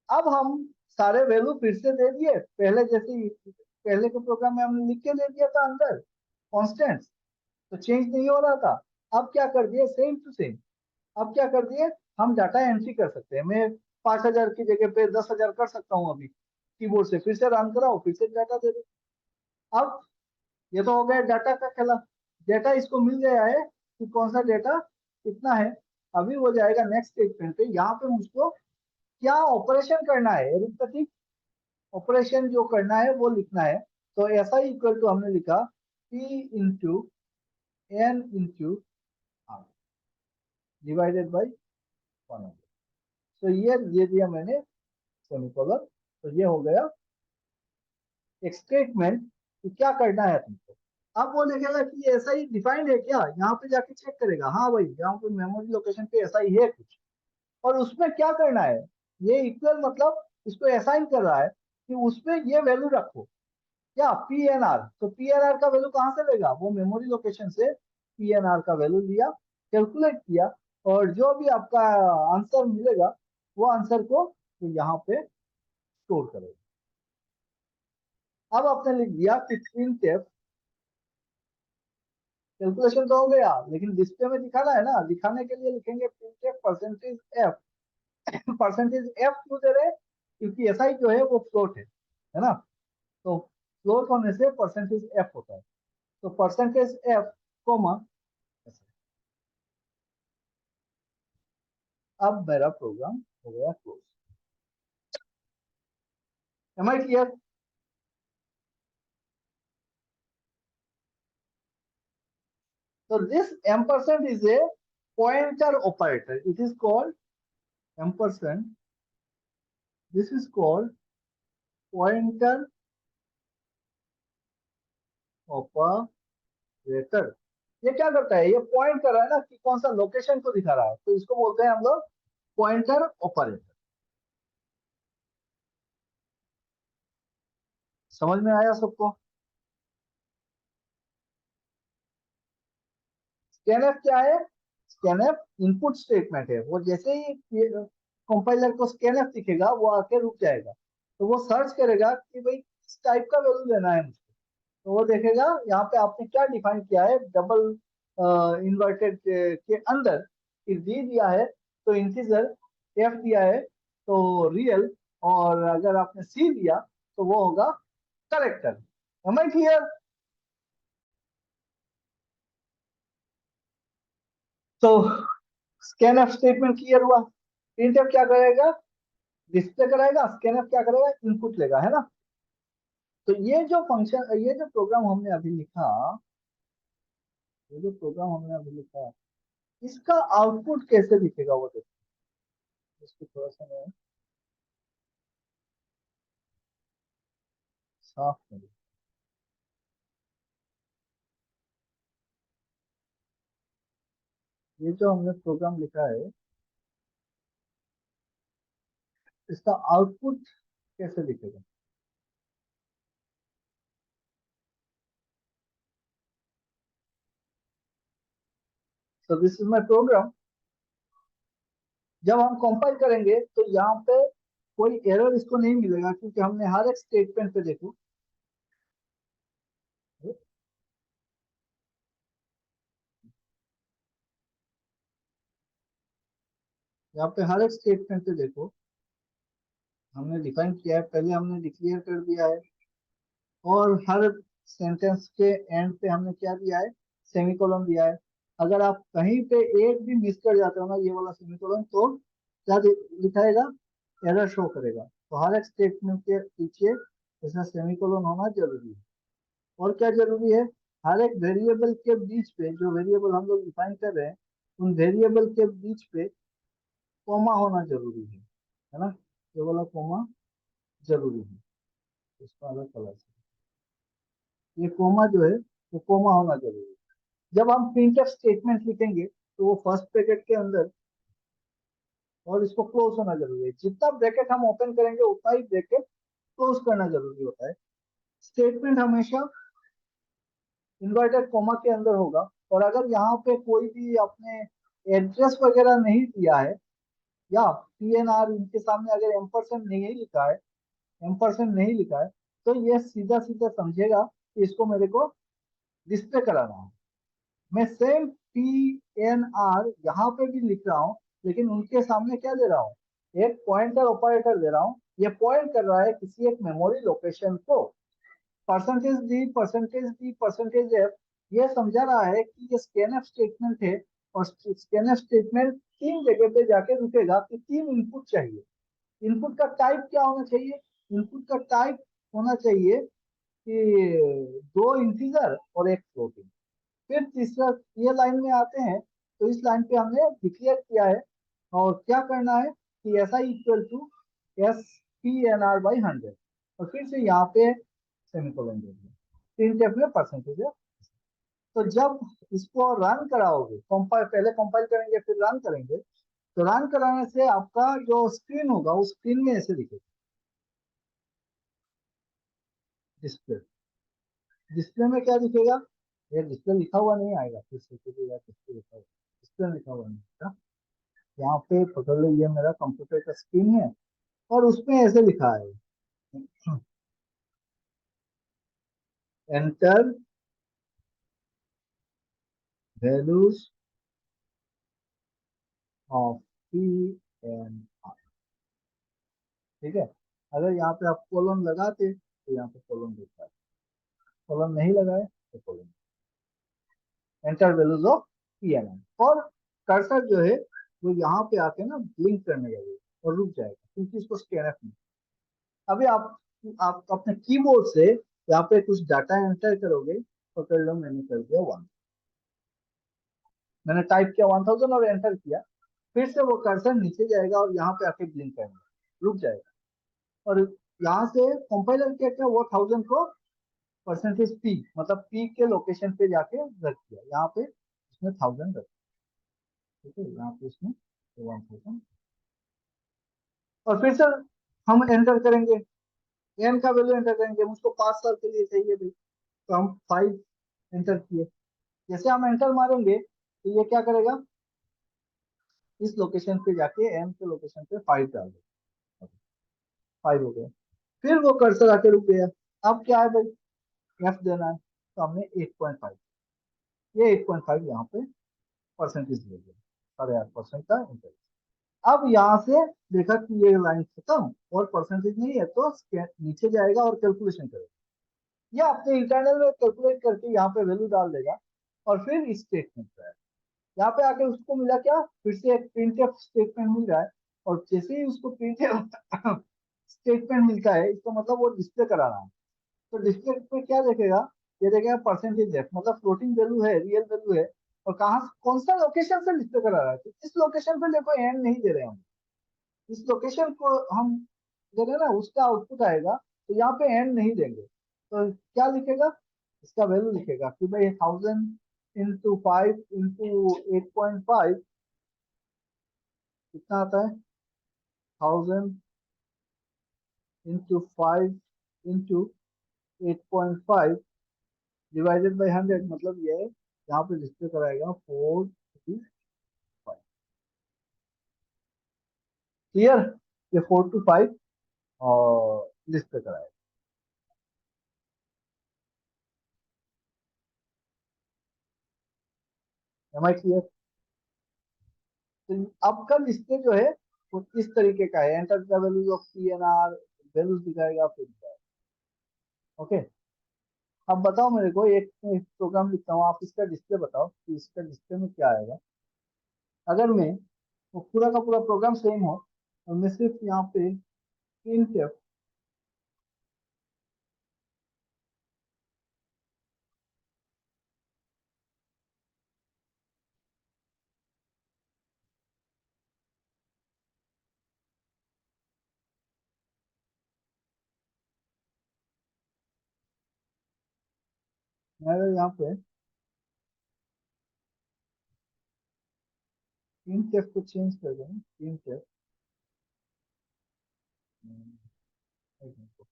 अब हम सारे वैल्यू फिर से दे दिए, पहले जैसे ही पहले के प्रोग्राम में हमने लिख के दे दिया था अंदर कॉन्स्टेंट, तो चेंज नहीं हो रहा था। अब क्या कर दिए, सेम टू सेम। अब क्या कर दिए, हम डाटा एंट्री कर सकते हैं। मैं 5000 की जगह पे 10,000 कर सकता हूँ अभी, कीबोर्ड से फिर से रन कराओ, फिर से डाटा दे दो। अब ये तो हो गया डाटा का खेला। डेटा इसको मिल गया है कि कौन सा डेटा कितना है। अभी वो जाएगा नेक्स्ट स्टेटमेंट पे, यहाँ पे मुझको क्या ऑपरेशन करना है, अरिथमेटिक ऑपरेशन जो करना है वो लिखना है। तो ऐसा ही इक्वल टू हमने लिखा p into n into r divided by 100। तो ये दे दिया मैंने सेमीकोलन। तो ये हो गया एक स्टेटमेंट कि क्या करना है तुमको। अब वो देखेगा कि ये ऐसा ही डिफाइंड है क्या, यहाँ पे जाके चेक करेगा, हाँ भाई यहाँ पे मेमोरी लोकेशन पे ऐसा ही है कुछ, और उसमें क्या करना है। ये इक्वल मतलब इसको असाइन कर रहा है कि उसमें ये वैल्यू रखो, क्या पी एन आर। तो पी एन आर का वैल्यू कहाँ से लेगा, वो मेमोरी लोकेशन से पी एन आर का वैल्यू लिया, कैलकुलेट किया, और जो भी आपका आंसर मिलेगा वो आंसर को तो यहाँ पे स्टोर करेगा। अब आपने लिख दिया कि प्रिंट एफ, कैलकुलेशन तो हो गया, लेकिन डिस्प्ले में दिखाना है ना, दिखाने के लिए लिखेंगे print F percentage F. Percentage F क्यों दे रहे हैं, क्योंकि एसआई जो है वो फ्लोट है ना। तो फ्लोट होने से परसेंटेज एफ होता है। तो परसेंटेज एफ कोमा, अब मेरा प्रोग्राम हो गया close. Am I clear. So this ampersand is a pointer operator. It is called ampersand. This is called pointer operator. ये क्या करता है, ये पॉइंट कर रहा है ना कि कौन सा लोकेशन को दिखा रहा है, तो इसको बोलते हैं हम लोग पॉइंटर ऑपरेटर। समझ में आया सबको। स्कैनफ क्या है, स्कैनफ इनपुट स्टेटमेंट है। वो जैसे ही कंपाइलर को स्कैनफ दिखेगा वो आके रुक जाएगा, तो वो सर्च करेगा कि भाई किस टाइप का वैल्यू लेना है मुझको। तो वो देखेगा यहाँ पे आपने क्या डिफाइन किया है, डबल इन्वर्टेड के अंदर डी दिया है, तो इंटीजर एफ दिया है, तो रियल, और अगर आपने सी लिया तो वो होगा करेक्टर। Am I clear? तो स्कैनफ स्टेटमेंट क्लियर हुआ। प्रिंटफ क्या करेगा? डिस्प्ले कराएगा। स्कैनफ क्या करेगा? इनपुट लेगा, है ना। तो ये जो फंक्शन, ये जो प्रोग्राम हमने अभी लिखा, ये जो प्रोग्राम हमने अभी लिखा, इसका आउटपुट कैसे दिखेगा वो देखो। इसको थोड़ा सा मैं साफ करूँ। ये जो हमने प्रोग्राम लिखा है, इसका आउटपुट कैसे दिखेगा? तो दिस इज माय प्रोग्राम। जब हम कंपाइल करेंगे तो यहाँ पे कोई एरर इसको नहीं मिलेगा, क्योंकि हमने हर एक स्टेटमेंट पे देखो, यहाँ पे हर एक स्टेटमेंट पे देखो, हमने डिफाइन किया है, पहले हमने डिक्लेयर कर दिया है, और हर सेंटेंस के एंड पे हमने क्या दिया है? सेमीकोलन दिया है। अगर आप कहीं पे एक भी मिस कर जाते हो ना, ये वाला सेमीकोलन, तो क्या दिखाएगा? एरर शो करेगा। तो हर एक स्टेटमेंट के पीछे इसमें सेमीकोलन होना जरूरी है। और क्या जरूरी है? हर एक वेरिएबल के बीच पे, जो वेरिएबल हम लोग डिफाइन कर रहे हैं, उन वेरिएबल के बीच पे कोमा होना जरूरी है ना। ये वाला कोमा जरूरी है। इसका अलग कलर से ये कोमा जो है, वो कोमा होना जरूरी है। जब हम प्रिंटफ स्टेटमेंट लिखेंगे तो वो फर्स्ट ब्रैकेट के अंदर, और इसको क्लोज होना जरूरी है। जितना ब्रैकेट हम ओपन करेंगे उतना ही ब्रैकेट क्लोज करना जरूरी होता है। स्टेटमेंट हमेशा इन्वर्टेड कोमा के अंदर होगा। और अगर यहाँ पे कोई भी अपने एड्रेस वगैरह नहीं दिया है, या पीएनआर इनके सामने अगर एम्परसेंड नहीं लिखा है, एम्परसेंड नहीं लिखा है, तो ये सीधा सीधा समझेगा कि इसको मेरे को डिस्प्ले कराना है। मैं सेम पी एन आर यहाँ पे भी लिख रहा हूँ, लेकिन उनके सामने क्या दे रहा हूँ? एक पॉइंटर ऑपरेटर दे रहा हूँ। ये पॉइंट कर रहा है किसी एक मेमोरी लोकेशन को। %d %d %f ये समझा रहा है कि ये स्कैनफ स्टेटमेंट है, और स्कैनफ स्टेटमेंट तीन जगह पे जाके रुकेगा कि तीन इनपुट चाहिए। इनपुट का टाइप क्या होना चाहिए? इनपुट का टाइप होना चाहिए कि दो इंटीजर और एक फ्लोटिंग। फिर तीसरा, ये लाइन में आते हैं, तो इस लाइन पे हमने डिक्लेयर किया है, और क्या करना है कि S I equal to S P N R by 100, और फिर से यहाँ पे सेमीकोलन दे दिया। प्रिंटफ में परसेंटेज है। तो जब इसको रन कराओगे, कंपाइल पहले कंपाइल करेंगे फिर रन करेंगे, तो रन कराने से आपका जो स्क्रीन होगा उस स्क्रीन में ऐसे दिखेगा डिस्प्ले। डिस्प्ले में क्या दिखेगा? ये डिस्प्ले लिखा हुआ नहीं आएगा, फिर से दिखेगा डिस्प्ले लिखा हुआ, डिस्प्ले लिखा हुआ नहीं आएगा। यहाँ पे पकड़ लो, ये मेरा कंप्यूटर का स्क्रीन है, और उसमें ऐसे लिखा है, enter values of P N R. ठीक है। अगर यहाँ पे आप कॉलम लगाते तो यहाँ पे कॉलम दिखता है, कॉलम नहीं लगाए तो column. Enter values of P N R, और कर्सर जो है वो यहाँ पे आके ना ब्लिंक करने लगेगा और रुक जाएगा, क्योंकि इसको स्कैनफ नहीं। अभी आप अपने कीबोर्ड से यहाँ पे कुछ डाटा एंटर करोगे, पकड़ लो मैंने कर दिया 1, मैंने टाइप किया 1000 और एंटर किया, फिर से वो कर्सर नीचे जाएगा और यहाँ पे आके ब्लिंक करेगा, रुक जाएगा। और यहाँ से कंपाइलर क्या किया, वो 1000 को परसेंटेज पी, मतलब पी के लोकेशन पे जाके रख दिया, यहाँ पे इसमें 1000 रख। ठीक है, यहाँ पे इसमें 1000, और फिर से हम एंटर करेंगे, एन का वैल्यू एंटर करेंगे, मुझको 5 साल के लिए चाहिए भाई, तो हम 5 एंटर किए। जैसे हम एंटर मारेंगे तो ये क्या करेगा? इस लोकेशन पे जाके एम के लोकेशन पे 5 डाल देगा। 5 हो गया। फिर वो कर्सर आके रुक गया। अब क्या है भाई? एफ देना है, तो हमने 8.5, ये 8.5 यहाँ पे परसेंटेज दे दिया, 8.5% का इंटरेस्ट। अब यहाँ से देखा कि ये लाइन खत्म और परसेंटेज नहीं है, तो नीचे जाएगा और कैलकुलेशन करेगा, या अपने इंटरनल में कैलकुलेट करके यहाँ पे वैल्यू डाल देगा और फिर इस स्टेटमेंट पे आएगा। यहाँ पे आके उसको मिला क्या, फिर से एक प्रिंटफ स्टेटमेंट मिल रहा है, और जैसे ही उसको प्रिंटफ स्टेटमेंट मिलता है, इसका मतलब वो डिस्प्ले करा रहा है। तो डिस्प्ले पे क्या देखेगा, ये देखेगा परसेंटेज है, मतलब फ्लोटिंग वैल्यू है, रियल वैल्यू है, और कहाँ कौन सा लोकेशन से डिस्प्ले करा रहा है, तो इस लोकेशन पे देखो एंड नहीं दे रहे हम, इस लोकेशन को हम दे रहे हैं ना, उसका आउटपुट आएगा, तो यहाँ पे एंड नहीं देंगे, तो क्या लिखेगा, इसका वैल्यू लिखेगा कि भाई 1000 × 5 × 8.5 कितना आता है, 1000 × 5 × 8.5 डिवाइडेड बाई 100, मतलब ये यहाँ पे डिस्प्ले कराएगा 4 to 5। क्लियर, ये 4 to 5 और डिस्प्ले कराएगा। Am I clear. तो आपका डिस्प्ले जो है वो किस तरीके का है, enter the values of P N R, values दिखाएगा, फिर ओके। अब बताओ मेरे को, एक प्रोग्राम लिखता हूँ, आप इसका डिस्प्ले बताओ कि इसका डिस्प्ले में क्या आएगा। अगर मैं वो पूरा का पूरा प्रोग्राम सेम हो और मैं सिर्फ यहाँ पे printf मैं अगर यहाँ पे printf को चेंज कर दूँ, printf एक मिनट,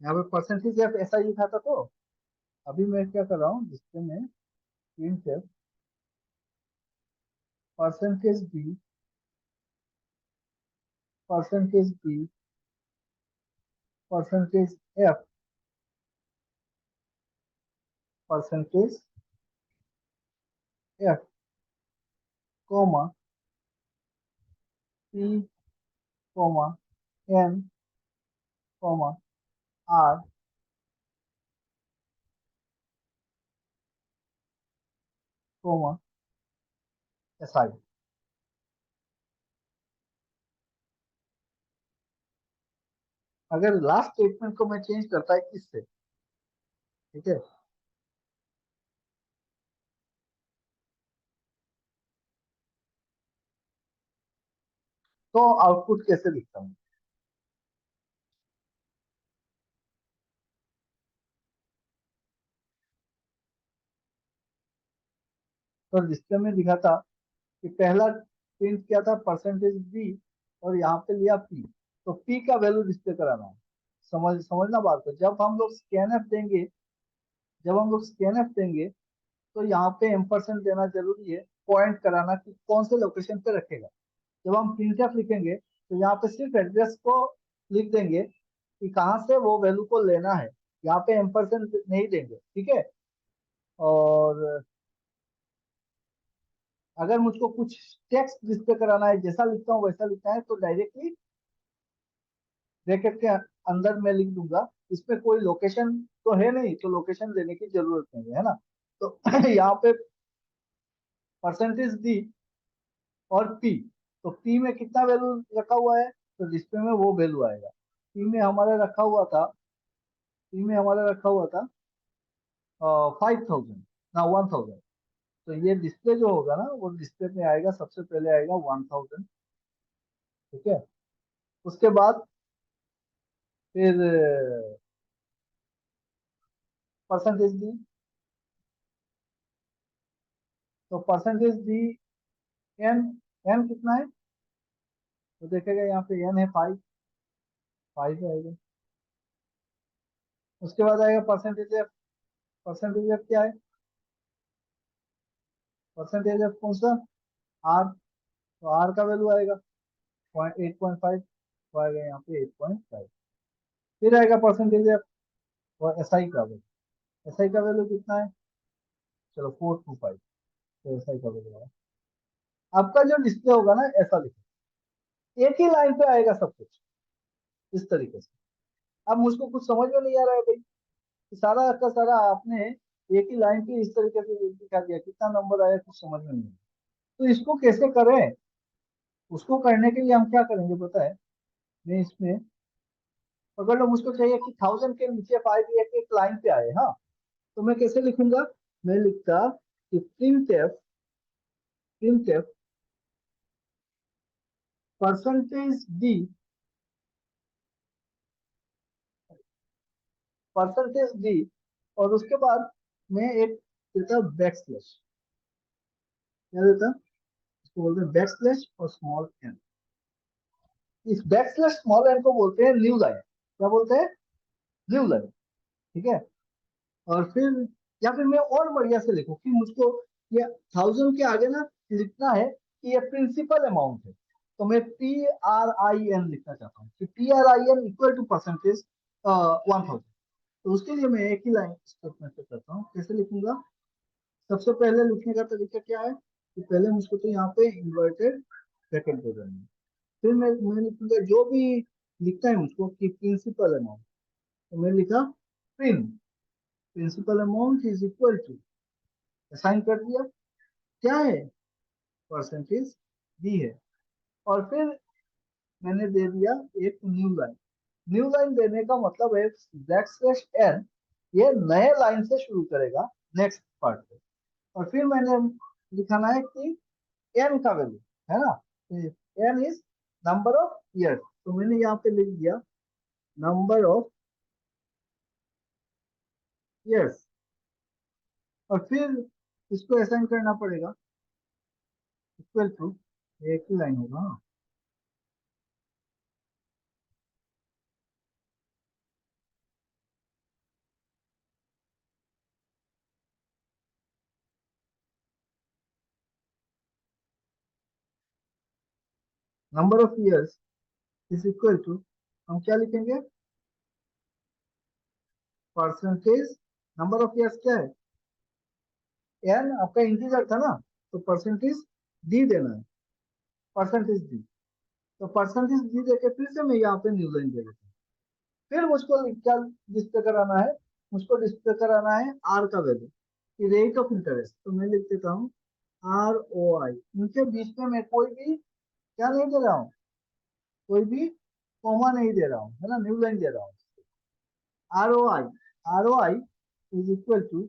यहाँ पे परसेंटेज एफ ऐसा ही लिखा था, तो अभी मैं क्या कर रहा हूँ डिस्प्ले में, printf percentage B, percentage B, percentage F, percentage F, comma P, comma N, comma R, comma S I. अगर लास्ट स्टेटमेंट को मैं चेंज करता है इससे, ठीक है, तो आउटपुट कैसे दिखता हूँ, तो डिस्प्ले में दिखा था कि पहला प्रिंट किया था परसेंटेज बी और यहाँ पे लिया पी, तो पी का वैल्यू डिस्प्ले कराना है। समझना बात को, जब हम लोग स्कैन एफ देंगे तो यहाँ पे एम्परसेंट देना जरूरी है, पॉइंट कराना कि कौन से लोकेशन पे रखेगा। जब हम प्रिंटफ लिखेंगे तो यहाँ पे सिर्फ एड्रेस को लिख देंगे कि कहाँ से वो वैल्यू को लेना है, यहाँ पे एम्परसेंट नहीं देंगे, ठीक है। और अगर मुझको कुछ टेक्स्ट डिस्प्ले कराना है, जैसा लिखता हूँ वैसा लिखना है, तो डायरेक्टली ब्रैकेट के अंदर मैं लिख दूंगा, इसमें कोई लोकेशन तो है नहीं, तो लोकेशन देने की जरूरत नहीं है ना। तो यहाँ पे परसेंटेज दी और पी, तो पी में कितना वैल्यू रखा हुआ है, तो डिस्प्ले में वो वैल्यू आएगा। पी में हमारा रखा हुआ था 5000 ना 1000, तो ये डिस्प्ले जो होगा ना, वो डिस्प्ले में आएगा, सबसे पहले आएगा 1000, ठीक है। उसके बाद फिर परसेंटेज दी, तो परसेंटेज दी एन, एन कितना है, तो देखेगा यहाँ पे एन है 5, 5 आएगा। उसके बाद आएगा परसेंटेज एफ, परसेंटेज एफ क्या है, परसेंटेज एफ कौन सा, आर, तो आर का वैल्यू आएगा 8.5, तो आएगा यहाँ पे 8.5। फिर आएगा परसेंटेज एफ और एस आई का वैल्यू, एस आई का वैल्यू कितना है, चलो 425, तो ऐसा ही कर देगा। आपका जो डिस्प्ले होगा ना ऐसा लिखो, एक ही लाइन पे आएगा सब कुछ इस तरीके से। अब मुझको कुछ समझ में नहीं आ रहा है भाई, कि सारा का सारा आपने एक ही लाइन पे इस तरीके से दिखा दिया, कितना नंबर आया कुछ समझ में नहीं आया। तो इसको कैसे करें, उसको करने के लिए हम क्या करेंगे पता है, मैं इसमें अगर लोग मुझको चाहिए कि 1000 के नीचे 5 एक एक लाइन पे आए, हाँ, तो मैं कैसे लिखूंगा, मैं लिखता कि प्रिंट एफ परसेंटेज डी, और उसके बाद मैं एक देता बैक स्लैश, क्या देता, इसको बोलते हैं बैक स्लैश और स्मॉल एन। इस बैक स्लैश स्मॉल एन को बोलते हैं न्यू लाइन, क्या बोलते हैं, न्यू लाइन, ठीक है। और फिर या फिर मैं और बढ़िया से लिखूं कि मुझको ये 1000 के आगे ना लिखना है कि ये प्रिंसिपल अमाउंट है, तो मैं PRIN लिखना चाहता हूँ कि PRIN इक्वल टू परसेंटेज 1000। तो उसके लिए मैं एक ही लाइन स्टेटमेंट से करता हूँ, कैसे लिखूंगा। सबसे पहले लिखने का तरीका क्या है कि पहले मुझको तो यहाँ पे इन्वर्टेड ब्रैकेट दे देना है। फिर मैं लिखूंगा जो भी लिखता है मुझको कि प्रिंसिपल अमाउंट, तो मैं लिखा print principal amount is equal to, assign कर दिया, क्या है, परसेंटेज दी है। और फिर मैंने दे दिया एक न्यू लाइन। न्यू लाइन देने का मतलब है बैक स्लैश एन, ये नए लाइन से शुरू करेगा नेक्स्ट पार्ट पे। और फिर मैंने लिखाना है कि एन का वैल्यू है ना, N is number of years, तो मैंने यहाँ पे लिख दिया नंबर ऑफ ईयर्स। और फिर इसको असाइन करना पड़ेगा इक्वल टू, एक ही लाइन होगा, number of years is equal to, हम क्या लिखेंगे, परसेंटेज, नंबर ऑफ ईयर्स क्या है, एन आपका इंटीजर था ना, तो परसेंटेज डी देना है, परसेंटेज डी। तो परसेंटेज डी देके फिर से मैं यहाँ पे न्यू लाइन दे देता हूँ। फिर मुझको क्या डिस्प्ले कराना है, मुझको डिस्प्ले कराना है आर का वैल्यू, कि रेट ऑफ इंटरेस्ट, तो मैं लिख देता हूँ ROI। इनके बीच में मैं कोई भी क्या नहीं दे रहा हूँ, कोई भी कॉमा नहीं दे रहा हूँ, है ना, न्यू लाइन दे रहा हूँ। ROI, ROI is equal to,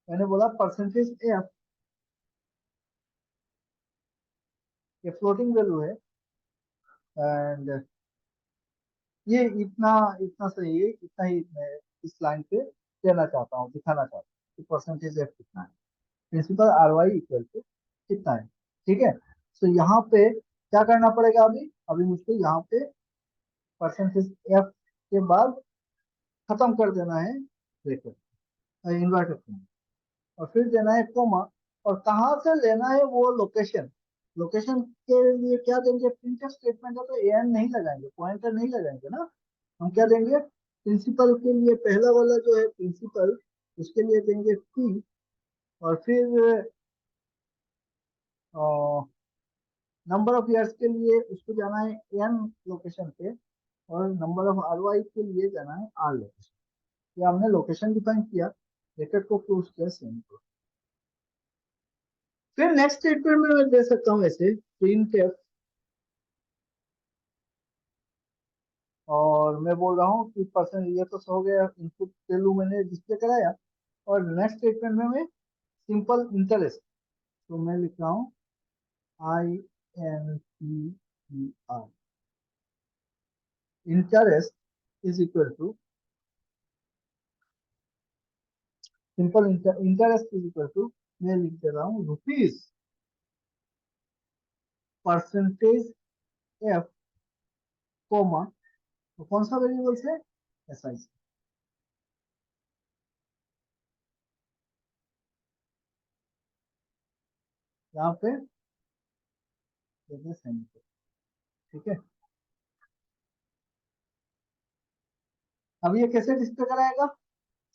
मैंने बोला परसेंटेज एफ, ये फ्लोटिंग वैल्यू है, एंड ये इतना इतना सही है, इतना ही मैं इस लाइन पे देना चाहता हूँ, दिखाना चाहता हूँ कि परसेंटेज एफ कितना है, प्रिंसिपल ROI इक्वल टू कितना है, ठीक है। तो यहाँ पे क्या करना पड़ेगा, अभी अभी मुझको यहाँ पे परसेंटेज एफ के बाद खत्म कर देना है ब्रैकेट, इन्वर्टेड कॉमा, और फिर देना है कोमा। और कहाँ से लेना है वो लोकेशन, लोकेशन के लिए क्या देंगे, प्रिंटफ स्टेटमेंट है तो एन नहीं लगाएंगे, पॉइंटर नहीं लगाएंगे ना, हम क्या देंगे, प्रिंसिपल के लिए पहला वाला जो है प्रिंसिपल, उसके लिए देंगे पी। और फिर नंबर ऑफ ईयर्स के लिए उसको जाना है एन लोकेशन पे, और नंबर ऑफ ROI के लिए जाना है आर लोकेशन। ये हमने लोकेशन डिफाइन किया, ब्रैकेट को क्लोज किया, सेम को। फिर नेक्स्ट स्टेटमेंट में मैं दे सकता हूँ ऐसे प्रिंट, और मैं बोल रहा हूँ कि परसेंट, ये तो हो गया इनपुट वैल्यू मैंने डिस्प्ले कराया। और नेक्स्ट स्टेटमेंट में मैं सिंपल इंटरेस्ट, तो मैं लिख रहा हूँ INTER, interest is equal to, simple interest is equal to, मैं लिख दे रहा हूँ रुपीज परसेंटेज एफ कोमा, तो कौन सा वेरिएबल से, SI से, यहाँ पे ठीक है। अब ये कैसे डिस्प्ले कराएगा,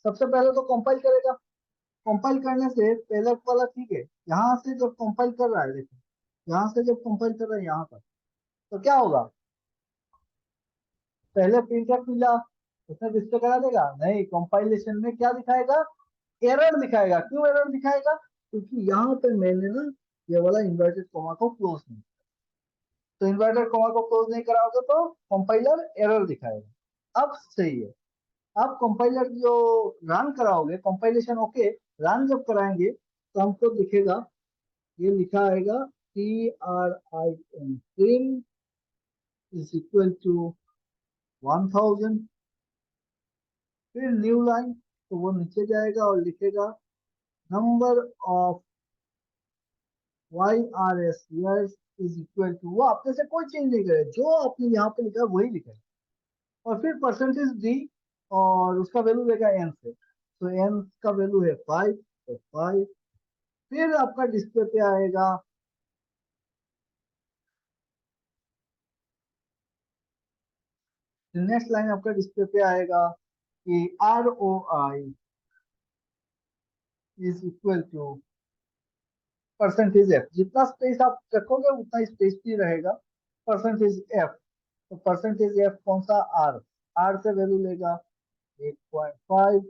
सबसे पहले तो कंपाइल करेगा, कंपाइल करने से पहले वाला ठीक है, यहाँ से जब कंपाइल कर रहा है, देखो यहाँ से जब कंपाइल कर रहा है यहाँ पर, तो क्या होगा, पहले प्रिंटफ मिला, उसने डिस्प्ले करा देगा नहीं, कंपाइलेशन में क्या दिखाएगा, एरर दिखाएगा। क्यों एरर दिखाएगा, क्योंकि यहाँ पे मैंने ना ये वाला इन्वर्टेड कॉमा को क्लोज नहीं, तो इन्वर्टेड कॉमा को क्लोज नहीं कराओगे तो कंपाइलर एरर दिखाएगा। अब सही है, आप कंपाइलर जो रन कराओगे, कंपाइलेशन ओके, रन जब कराएंगे तो हमको दिखेगा, ये लिखा आएगा TRIN print is equal to 1000, फिर न्यू लाइन, तो वो नीचे जाएगा और लिखेगा number of YRS years is equal to, वो आपने से कोई चेंज नहीं करे, जो आपने यहाँ पे लिखा है वही लिखा है, और फिर परसेंटेज डी, और उसका वैल्यू देगा एन से, तो एन का वैल्यू है 5, तो 5, फिर आपका डिस्प्ले पे आएगा नेक्स्ट लाइन, आपका डिस्प्ले पे आएगा कि ROI is equal to percentage F, जितना स्पेस आप रखोगे उतना स्पेस भी रहेगा, परसेंटेज एफ, तो परसेंटेज एफ कौन सा, आर, आर से वैल्यू लेगा 8.5,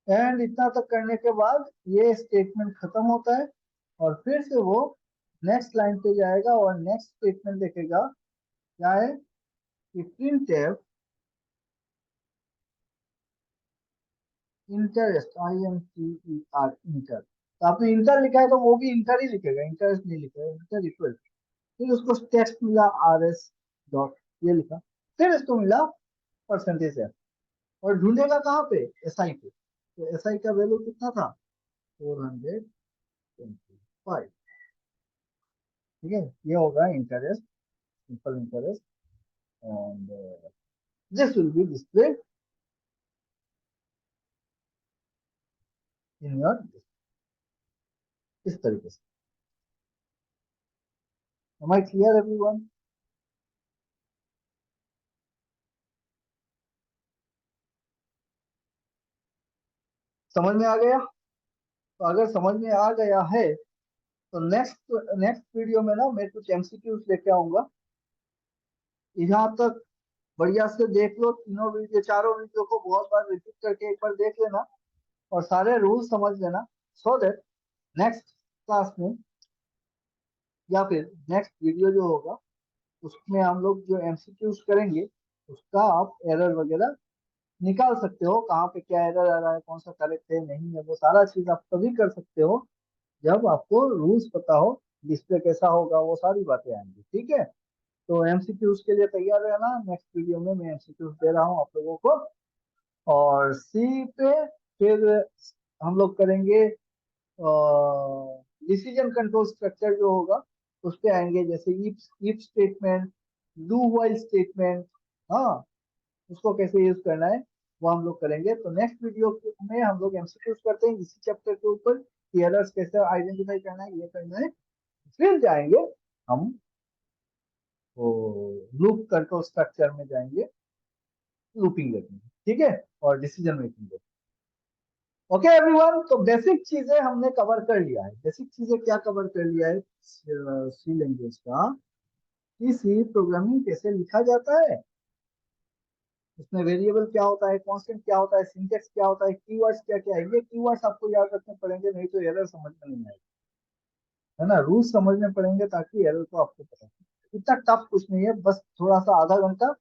एंड इतना तक करने के बाद ये स्टेटमेंट खत्म होता है, और फिर से वो नेक्स्ट लाइन पे जाएगा और नेक्स्ट स्टेटमेंट देखेगा, क्या है कि print F interest, INTER, inter, तो आपने इंटर लिखा है तो वो भी इंटर ही लिखेगा, इंटरेस्ट नहीं लिखेगा, इंटर इक्वल, फिर उसको टेक्स्ट मिला RS डॉट, ये लिखा, फिर इसको मिला परसेंटेज है, और ढूंढेगा कहाँ पे, SI पे, तो SI का वैल्यू कितना था, 425, ठीक है, ये होगा interest, simple interest, and this will be displayed in your, इस तरीके से। Am I clear everyone? समझ में आ गया, तो अगर समझ में आ गया है तो नेक्स्ट नेक्स्ट वीडियो में ना मैं कुछ MCQs लेके आऊंगा, यहाँ तक बढ़िया से देख लो, तीनों वीडियो चारों वीडियो को बहुत बार रिपीट करके एक बार देख लेना, और सारे रूल समझ लेना, सो दैट नेक्स्ट क्लास में या फिर नेक्स्ट वीडियो जो होगा उसमें हम लोग जो MCQs करेंगे उसका आप एरर वगैरह निकाल सकते हो, कहाँ पे क्या एरर आ रहा है, कौन सा करेक्ट है नहीं है, वो सारा चीज आप तभी कर सकते हो जब आपको रूल्स पता हो, डिस्प्ले कैसा होगा, वो सारी बातें आएंगी, ठीक है। तो MCQs के लिए तैयार रहना, नेक्स्ट वीडियो में मैं MCQs दे रहा हूँ आप लोगों को, और सी पे फिर हम लोग करेंगे डिसीजन कंट्रोल स्ट्रक्चर जो होगा उस पे आएंगे, जैसे if statement, do while statement, हाँ, उसको कैसे यूज करना है वो हम लोग करेंगे। तो नेक्स्ट वीडियो में हम लोग MCQs करते हैं इसी चैप्टर के ऊपर, कि एरर्स कैसे आइडेंटिफाई करना है, ये करना है, फिर जाएंगे हम वो लूप कंट्रोल स्ट्रक्चर में जाएंगे, लूपिंग देखेंगे, ठीक है, और डिसीजन मेकिंग देखेंगे। ओके एवरीवन, तो बेसिक चीजें हमने कवर कर लिया है, बेसिक चीजें क्या कवर कर लिया है सी लैंग्वेज का, कि सी प्रोग्रामिंग कैसे लिखा जाता है, उसमें वेरिएबल क्या होता है, कांस्टेंट क्या होता है, सिंटेक्स क्या होता है, कीवर्ड्स क्या क्या है, ये कीवर्ड्स आपको याद रखने पड़ेंगे, नहीं तो एरर समझ में नहीं आएगा, है ना, रूल्स समझने पड़ेंगे ताकि एरर को आपको पता है। इतना टफ कुछ नहीं है, बस थोड़ा सा आधा घंटा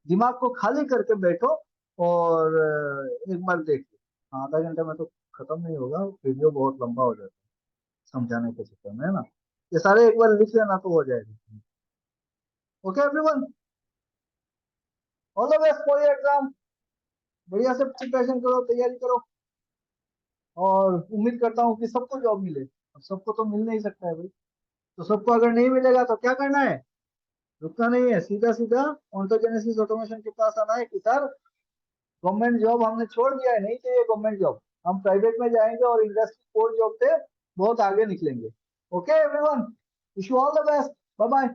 दिमाग को खाली करके बैठो और एक बार देखिए, आधा घंटे में तो खत्म नहीं होगा, वीडियो बहुत लंबा हो जाता है समझाने के चक्कर में, है ना, ये सारे एक बार लिख लेना तो हो जाएगा। Okay everyone, all the best for your exam, बढ़िया से प्रिपरेशन करो, तैयारी करो, और उम्मीद करता हूँ कि सबको जॉब मिले। अब सबको तो मिल नहीं सकता है भाई, तो सबको अगर नहीं मिलेगा तो क्या करना है, रुकना नहीं है, सीधा सीधा ऑन्टोजेनेसिस ऑटोमेशन के पास आना है कि सर गवर्नमेंट जॉब हमने छोड़ दिया है, नहीं चाहिए गवर्नमेंट जॉब, हम प्राइवेट में जाएंगे और इंडस्ट्री कोर जॉब पे बहुत आगे निकलेंगे। Okay everyone, wish you all the best, bye bye.